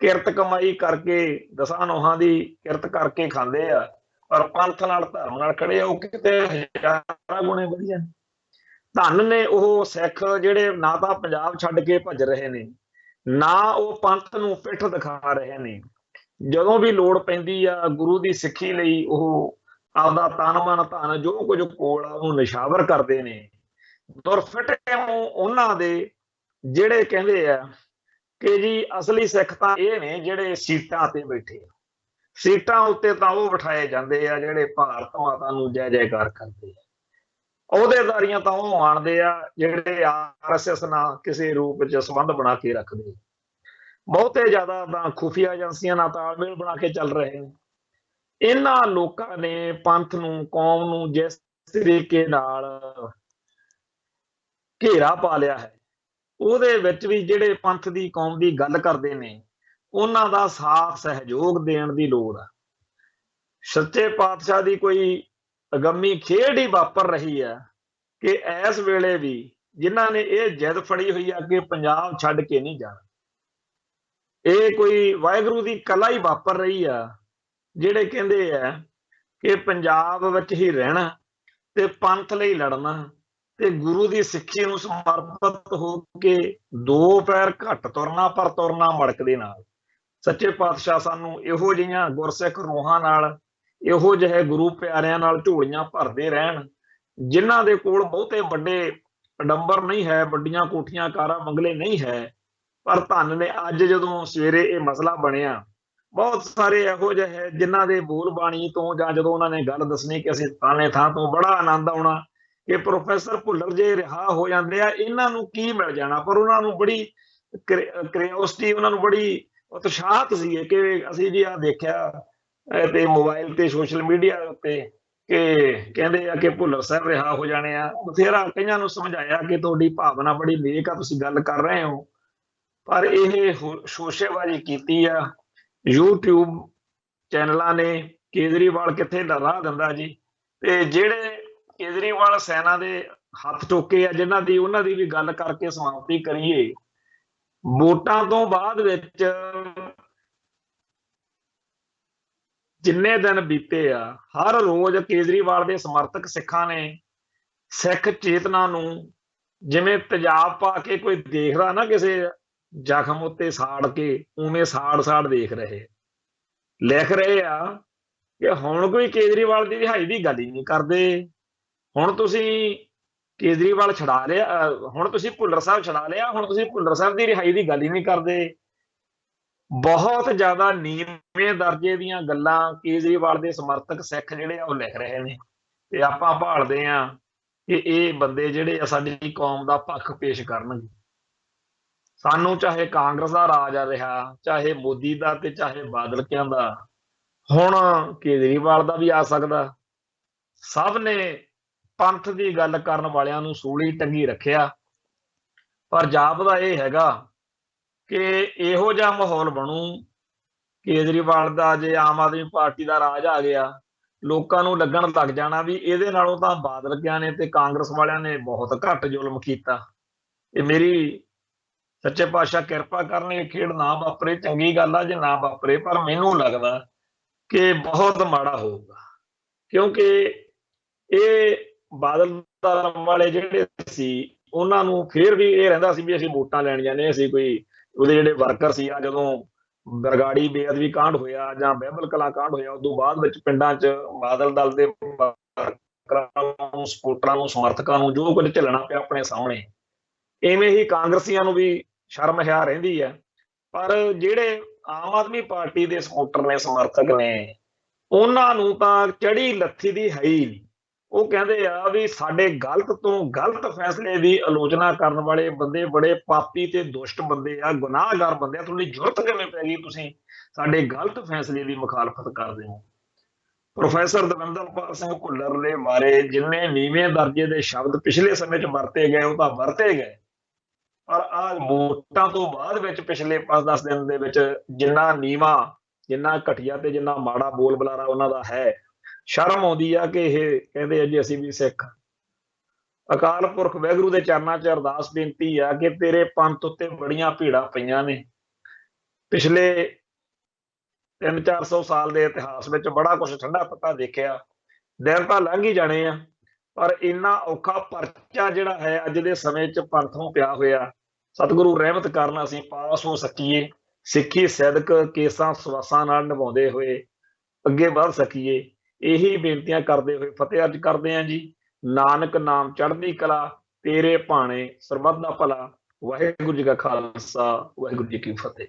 ਕਿਰਤ ਕਮਾਈ ਕਰਕੇ, ਦਸਾਂ ਨੋਹਾਂ ਦੀ ਕਿਰਤ ਕਰਕੇ ਖਾਂਦੇ ਆ ਪਰ ਪੰਥ ਨਾਲ, ਧਰਮ ਨਾਲ ਖੜੇ ਆ, ਉਹ ਕਿਤੇ ਹਜ਼ਾਰਾਂ ਗੁਣੇ ਵਧੀਆ। ਧੰਨ ਨੇ ਉਹ ਸਿੱਖ ਜਿਹੜੇ ਨਾ ਤਾਂ ਪੰਜਾਬ ਛੱਡ ਕੇ ਭੱਜ ਰਹੇ ਨੇ, ਨਾ ਉਹ ਪੰਥ ਨੂੰ ਪਿੱਠ ਦਿਖਾ ਰਹੇ ਨੇ। ਜਦੋਂ ਵੀ ਲੋੜ ਪੈਂਦੀ ਆ ਗੁਰੂ ਦੀ ਸਿੱਖੀ ਲਈ ਉਹ ਆਪਦਾ ਤਨ ਮਨ ਧਨ ਜੋ ਕੁਝ ਕੋਲ ਆ ਉਹਨੂੰ ਨਿਸ਼ਾਵਰ ਕਰਦੇ ਨੇ। ਦੁਰਫਿਟ ਉਹਨਾਂ ਦੇ ਜਿਹੜੇ ਕਹਿੰਦੇ ਆ ਕਿ ਜੀ ਅਸਲੀ ਸਿੱਖ ਤਾਂ ਇਹ ਨੇ ਜਿਹੜੇ ਸੀਟਾਂ ਤੇ ਬੈਠੇ ਆ, ਸੀਟਾਂ ਉੱਤੇ ਤਾਂ ਉਹ ਬਿਠਾਏ ਜਾਂਦੇ ਆ ਜਿਹੜੇ ਭਾਰਤ ਮਾਤਾ ਨੂੰ ਜੈ ਜੈਕਾਰ ਕਰਦੇ ਆ। ਅਹੁਦੇਦਾਰੀਆਂ ਤਾਂ ਉਹ ਮਾਣਦੇ ਆ ਜਿਹੜੇ ਆਰਐਸਐਸ ਨਾਲ ਕਿਸੇ ਰੂਪ ਵਿੱਚ ਸੰਬੰਧ ਬਣਾ ਕੇ ਰੱਖਦੇ। ਬਹੁਤੇ ਜ਼ਿਆਦਾ ਤਾਂ ਖੁਫੀਆ ਏਜੰਸੀਆਂ ਨਾਲ ਤਾਲਮੇਲ ਬਣਾ ਕੇ ਚੱਲ ਰਹੇ ਨੇ। ਇਹਨਾਂ ਲੋਕਾਂ ਨੇ ਪੰਥ ਨੂੰ, ਕੌਮ ਨੂੰ ਜਿਸ ਤਰੀਕੇ ਨਾਲ ਘੇਰਾ ਪਾ ਲਿਆ ਹੈ, ਉਹਦੇ ਵਿੱਚ ਵੀ ਜਿਹੜੇ ਪੰਥ ਦੀ, ਕੌਮ ਦੀ ਗੱਲ ਕਰਦੇ ਨੇ ਉਹਨਾਂ ਦਾ ਸਾਥ ਸਹਿਯੋਗ ਦੇਣ ਦੀ ਲੋੜ ਆ। ਸੱਚੇ ਪਾਤਸ਼ਾਹ ਦੀ ਕੋਈ ਅਗੰਮੀ ਖੇਡ ਹੀ ਵਾਪਰ ਰਹੀ ਹੈ ਕਿ ਇਸ ਵੇਲੇ ਵੀ ਜਿਨ੍ਹਾਂ ਨੇ ਇਹ ਜਿੱਦ ਫੜੀ ਹੋਈ ਆ ਕਿ ਪੰਜਾਬ ਛੱਡ ਕੇ ਨਹੀਂ ਜਾਣਾ, ਇਹ ਕੋਈ ਵਾਹਿਗੁਰੂ ਦੀ ਕਲਾ ਹੀ ਵਾਪਰ ਰਹੀ ਆ, ਜਿਹੜੇ ਕਹਿੰਦੇ ਆ ਕਿ ਪੰਜਾਬ ਵਿੱਚ ਹੀ ਰਹਿਣਾ ਤੇ ਪੰਥ ਲਈ ਲੜਨਾ ਤੇ ਗੁਰੂ ਦੀ ਸਿੱਖੀ ਨੂੰ ਸਮਰਪਿਤ ਹੋ ਕੇ 2 ਪੈਰ ਘੱਟ ਤੁਰਨਾ, ਪਰ ਤੁਰਨਾ ਮੜਕ ਦੇ ਨਾਲ। ਸੱਚੇ ਪਾਤਸ਼ਾਹ ਸਾਨੂੰ ਇਹੋ ਜਿਹੀਆਂ ਗੁਰਸਿੱਖ ਰੂਹਾਂ ਨਾਲ, ਇਹੋ ਜਿਹੇ ਗੁਰੂ ਪਿਆਰਿਆਂ ਨਾਲ ਝੋਲੀਆਂ ਭਰਦੇ ਰਹਿਣ, ਜਿਨ੍ਹਾਂ ਦੇ ਕੋਲ ਬਹੁਤੇ ਵੱਡੇ ਅਡੰਬਰ ਨਹੀਂ ਹੈ, ਵੱਡੀਆਂ ਕੋਠੀਆਂ ਕਾਰਾਂ ਬੰਗਲੇ ਨਹੀਂ ਹੈ, ਪਰ ਧੰਨ ਨੇ ਅੱਜ ਜਦੋਂ ਸਵੇਰੇ ਇਹ ਮਸਲਾ ਬਣਿਆ, ਬਹੁਤ ਸਾਰੇ ਇਹੋ ਜਿਹੇ ਜਿਨ੍ਹਾਂ ਦੇ ਬੋਲ ਬਾਣੀ ਤੋਂ ਜਾਂ ਜਦੋਂ ਉਹਨਾਂ ਨੇ ਗੱਲ ਦੱਸਣੀ ਕਿ ਅਸੀਂ ਫਲਾਣੇ ਥਾਂ ਤੋਂ, ਬੜਾ ਆਨੰਦ ਆਉਣਾ ਕਿ ਪ੍ਰੋਫੈਸਰ ਭੁੱਲਰ ਜੇ ਰਿਹਾ ਹੋ ਜਾਂਦੇ ਆ, ਇਹਨਾਂ ਨੂੰ ਕੀ ਮਿਲ ਜਾਣਾ। ਪਰ ਉਹਨਾਂ ਨੂੰ ਬੜੀ ਕਿਉਰਿਓਸਿਟੀ, ਉਹਨਾਂ ਨੂੰ ਬੜੀ ਉਤਸ਼ਾਹਤ ਸੀ ਕਿ ਅਸੀਂ ਜੀ ਆ ਦੇਖਿਆ ਤੇ ਮੋਬਾਈਲ ਤੇ ਸੋਸ਼ਲ ਮੀਡੀਆ ਉੱਤੇ ਕਿ ਕਹਿੰਦੇ ਆ ਕਿ ਭੁੱਲਰ ਸਾਹਿਬ ਰਿਹਾ ਹੋ ਜਾਣੇ ਆ। ਬਥੇਰਾ ਕਈਆਂ ਨੂੰ ਸਮਝਾਇਆ ਕਿ ਤੁਹਾਡੀ ਭਾਵਨਾ ਬੜੀ ਨੇਕ ਆ, ਤੁਸੀਂ ਗੱਲ ਕਰ ਰਹੇ ਹੋ, ਪਰ ਇਹ ਸ਼ੋਸ਼ੇਬਾਜ਼ੀ ਕੀਤੀ ਆ YouTube ਚੈਨਲਾਂ ਨੇ। ਕੇਜਰੀਵਾਲ ਕਿੱਥੇ ਰਾਹ ਦਿੰਦਾ ਜੀ, ਤੇ ਜਿਹੜੇ ਕੇਜਰੀਵਾਲ ਸੈਨਾ ਦੇ ਹੱਥ ਟੋਕੇ ਆ ਜਿਨ੍ਹਾਂ ਦੀ, ਉਹਨਾਂ ਦੀ ਵੀ ਗੱਲ ਕਰਕੇ ਸਮਾਪਤੀ ਕਰੀਏ। ਵੋਟਾਂ ਤੋਂ ਬਾਅਦ ਵਿੱਚ ਜਿੰਨੇ ਦਿਨ ਬੀਤੇ ਆ, ਹਰ ਰੋਜ਼ ਕੇਜਰੀਵਾਲ ਦੇ ਸਮਰਥਕ ਸਿੱਖਾਂ ਨੇ ਸਿੱਖ ਚੇਤਨਾ ਨੂੰ ਜਿਵੇਂ ਤੇਜ਼ਾਬ ਪਾ ਕੇ ਕੋਈ ਦੇਖਦਾ ਨਾ ਕਿਸੇ ਜ਼ਖਮ ਉੱਤੇ ਸਾੜ ਕੇ, ਉਵੇਂ ਸਾੜ ਦੇਖ ਰਹੇ, ਲਿਖ ਰਹੇ ਆ ਕਿ ਹੁਣ ਕੋਈ ਕੇਜਰੀਵਾਲ ਦੀ ਰਿਹਾਈ ਦੀ ਗੱਲ ਹੀ ਨਹੀਂ ਕਰਦੇ। ਹੁਣ ਤੁਸੀਂ ਕੇਜਰੀਵਾਲ ਛਡਾ ਲਿਆ, ਹੁਣ ਤੁਸੀਂ ਭੁੱਲਰ ਸਾਹਿਬ ਛਡਾ ਲਿਆ, ਹੁਣ ਤੁਸੀਂ ਭੁੱਲਰ ਸਾਹਿਬ ਦੀ ਰਿਹਾਈ ਦੀ ਗੱਲ ਹੀ ਨਹੀਂ ਕਰਦੇ। ਬਹੁਤ ਜ਼ਿਆਦਾ ਨੀਵੇਂ ਦਰਜੇ ਦੀਆਂ ਗੱਲਾਂ ਕੇਜਰੀਵਾਲ ਦੇ ਸਮਰਥਕ ਸਿੱਖ ਜਿਹੜੇ ਆ ਉਹ ਲਿਖ ਰਹੇ ਨੇ, ਤੇ ਆਪਾਂ ਭਾਲਦੇ ਆ ਕਿ ਇਹ ਬੰਦੇ ਜਿਹੜੇ ਆ ਸਾਡੀ ਕੌਮ ਦਾ ਪੱਖ ਪੇਸ਼ ਕਰਨਗੇ। ਸਾਨੂੰ ਚਾਹੇ ਕਾਂਗਰਸ ਦਾ ਰਾਜ ਆ ਰਿਹਾ, ਚਾਹੇ ਮੋਦੀ ਦਾ ਤੇ ਚਾਹੇ ਬਾਦਲ ਕਿਆਂ ਦਾ, ਹੁਣ ਕੇਜਰੀਵਾਲ ਦਾ ਵੀ ਆ ਸਕਦਾ। ਸਭ ਨੇ ਪੰਥ ਦੀ ਗੱਲ ਕਰਨ ਵਾਲਿਆਂ ਨੂੰ ਸੂਲੀ ਟੰਗੀ ਰੱਖਿਆ, ਪਰ ਜਾਪਦਾ ਇਹ ਹੈਗਾ ਕਿ ਇਹੋ ਜਿਹਾ ਮਾਹੌਲ ਬਣੂ ਕੇਜਰੀਵਾਲ ਦਾ, ਜੇ ਆਮ ਆਦਮੀ ਪਾਰਟੀ ਦਾ ਰਾਜ ਆ ਗਿਆ, ਲੋਕਾਂ ਨੂੰ ਲੱਗਣ ਲੱਗ ਜਾਣਾ ਵੀ ਇਹਦੇ ਨਾਲੋਂ ਤਾਂ ਬਾਦਲ ਕਿਆਂ ਨੇ ਤੇ ਕਾਂਗਰਸ ਵਾਲਿਆਂ ਨੇ ਬਹੁਤ ਘੱਟ ਜ਼ੁਲਮ ਕੀਤਾ। ਇਹ ਮੇਰੀ ਸੱਚੇ ਪਾਤਸ਼ਾਹ ਕਿਰਪਾ ਕਰਨ ਇਹ ਖੇਡ ਨਾ ਵਾਪਰੇ, ਚੰਗੀ ਗੱਲ ਆ ਜੇ ਨਾ ਵਾਪਰੇ, ਪਰ ਮੈਨੂੰ ਲੱਗਦਾ ਕਿ ਬਹੁਤ ਮਾੜਾ ਹੋਊਗਾ, ਕਿਉਂਕਿ ਇਹ ਬਾਦਲ ਧਰਮ ਵਾਲੇ ਜਿਹੜੇ ਸੀ ਉਹਨਾਂ ਨੂੰ ਫਿਰ ਵੀ ਇਹ ਰਹਿੰਦਾ ਸੀ ਵੀ ਅਸੀਂ ਵੋਟਾਂ ਲੈਣ ਜਾਂਦੇ, ਅਸੀਂ ਕੋਈ ਉਹਦੇ ਜਿਹੜੇ ਵਰਕਰ ਸੀ ਆ, ਜਦੋਂ ਬਰਗਾੜੀ ਬੇਅਦਬੀ ਕਾਂਡ ਹੋਇਆ ਜਾਂ ਬਹਿਬਲ ਕਲਾਂ ਕਾਂਡ ਹੋਇਆ, ਉਦੋਂ ਬਾਅਦ ਵਿੱਚ ਪਿੰਡਾਂ 'ਚ ਬਾਦਲ ਦਲ ਦੇ ਵਰਕਰਾਂ ਨੂੰ, ਸਪੋਰਟਰਾਂ ਨੂੰ, ਸਮਰਥਕਾਂ ਨੂੰ ਜੋ ਕੁਝ ਝੱਲਣਾ ਪਿਆ ਆਪਣੇ ਸਾਹਮਣੇ, ਇਵੇਂ ਹੀ ਕਾਂਗਰਸੀਆਂ ਨੂੰ ਵੀ ਸ਼ਰਮ ਹਿਆ ਰਹਿੰਦੀ ਹੈ। ਪਰ ਜਿਹੜੇ ਆਮ ਆਦਮੀ ਪਾਰਟੀ ਦੇ ਸਪੋਰਟਰ ਨੇ, ਸਮਰਥਕ ਨੇ, ਉਹਨਾਂ ਨੂੰ ਤਾਂ ਚੜੀ ਲੱਥੀ ਦੀ ਹੈ ਹੀ ਨਹੀਂ। ਉਹ ਕਹਿੰਦੇ ਆ ਵੀ ਸਾਡੇ ਗਲਤ ਤੋਂ ਗਲਤ ਫੈਸਲੇ ਦੀ ਆਲੋਚਨਾ ਕਰਨ ਵਾਲੇ ਬੰਦੇ ਬੜੇ ਪਾਪੀ ਤੇ ਦੁਸ਼ਟ ਬੰਦੇ ਆ, ਗੁਨਾਹਗਾਰ ਬੰਦੇ ਆ, ਤੁਹਾਡੀ ਜ਼ਰੂਰਤ ਕਿਵੇਂ ਪੈ ਗਈ ਤੁਸੀਂ ਸਾਡੇ ਗਲਤ ਫੈਸਲੇ ਦੀ ਮੁਖਾਲਫਤ ਕਰਦੇ ਹੋ। ਪ੍ਰੋਫੈਸਰ ਦਵਿੰਦਰਪਾਲ ਸਿੰਘ ਭੁੱਲਰ ਦੇ ਬਾਰੇ ਜਿੰਨੇ ਨੀਵੇਂ ਦਰਜੇ ਦੇ ਸ਼ਬਦ ਪਿਛਲੇ ਸਮੇਂ 'ਚ ਵਰਤੇ ਗਏ ਉਹ ਤਾਂ ਵਰਤੇ ਗਏ, ਪਰ ਆਹ ਵੋਟਾਂ ਤੋਂ ਬਾਅਦ ਵਿੱਚ ਪਿਛਲੇ 5-10 ਦਿਨ ਦੇ ਵਿੱਚ ਜਿੰਨਾ ਨੀਵਾਂ, ਜਿੰਨਾ ਘਟੀਆ ਤੇ ਜਿੰਨਾ ਮਾੜਾ ਬੋਲ ਬੁਲਾਰਾ ਉਹਨਾਂ ਦਾ ਹੈ, ਸ਼ਰਮ ਆਉਂਦੀ ਆ ਕਿ ਇਹ ਕਹਿੰਦੇ ਆ ਜੀ ਅਸੀਂ ਵੀ ਸਿੱਖ। ਅਕਾਲ ਪੁਰਖ ਵਾਹਿਗੁਰੂ ਦੇ ਚਰਨਾਂ 'ਚ ਅਰਦਾਸ ਬੇਨਤੀ ਆ ਕਿ ਤੇਰੇ ਪੰਥ ਉੱਤੇ ਬੜੀਆਂ ਭੀੜਾਂ ਪਈਆਂ ਨੇ, ਪਿਛਲੇ 300-400 ਸਾਲ ਦੇ ਇਤਿਹਾਸ ਵਿੱਚ ਬੜਾ ਕੁਝ ਠੰਡਾ ਪੱਤਾ ਦੇਖਿਆ, ਦਿਨ ਤਾਂ ਲੰਘ ਹੀ ਜਾਣੇ ਆ, ਪਰ ਇੰਨਾ ਔਖਾ ਪਰਚਾ ਜਿਹੜਾ ਹੈ ਅੱਜ ਦੇ ਸਮੇਂ 'ਚ ਪੰਥੋਂ ਪਿਆ ਹੋਇਆ, ਸਤਿਗੁਰੂ ਰਹਿਮਤ ਕਰਨ ਅਸੀਂ ਪਾਸ ਹੋ ਸਕੀਏ, ਸਿੱਖੀ ਸਿਦਕ ਕੇਸਾਂ ਸਵਾਸਾਂ ਨਾਲ ਨਿਭਾਉਂਦੇ ਹੋਏ ਅੱਗੇ ਵੱਧ ਸਕੀਏ। ਇਹੀ ਬੇਨਤੀਆਂ ਕਰਦੇ ਹੋਏ ਫਤਿਹ ਅਰਜ ਕਰਦੇ ਹਾਂ ਜੀ। ਨਾਨਕ ਨਾਮ ਚੜ੍ਹਦੀ ਕਲਾ, ਤੇਰੇ ਭਾਣੇ ਸਰਬੱਤ ਦਾ ਭਲਾ। ਵਾਹਿਗੁਰੂ ਜੀ ਕਾ ਖਾਲਸਾ, ਵਾਹਿਗੁਰੂ ਜੀ ਕੀ ਫਤਿਹ।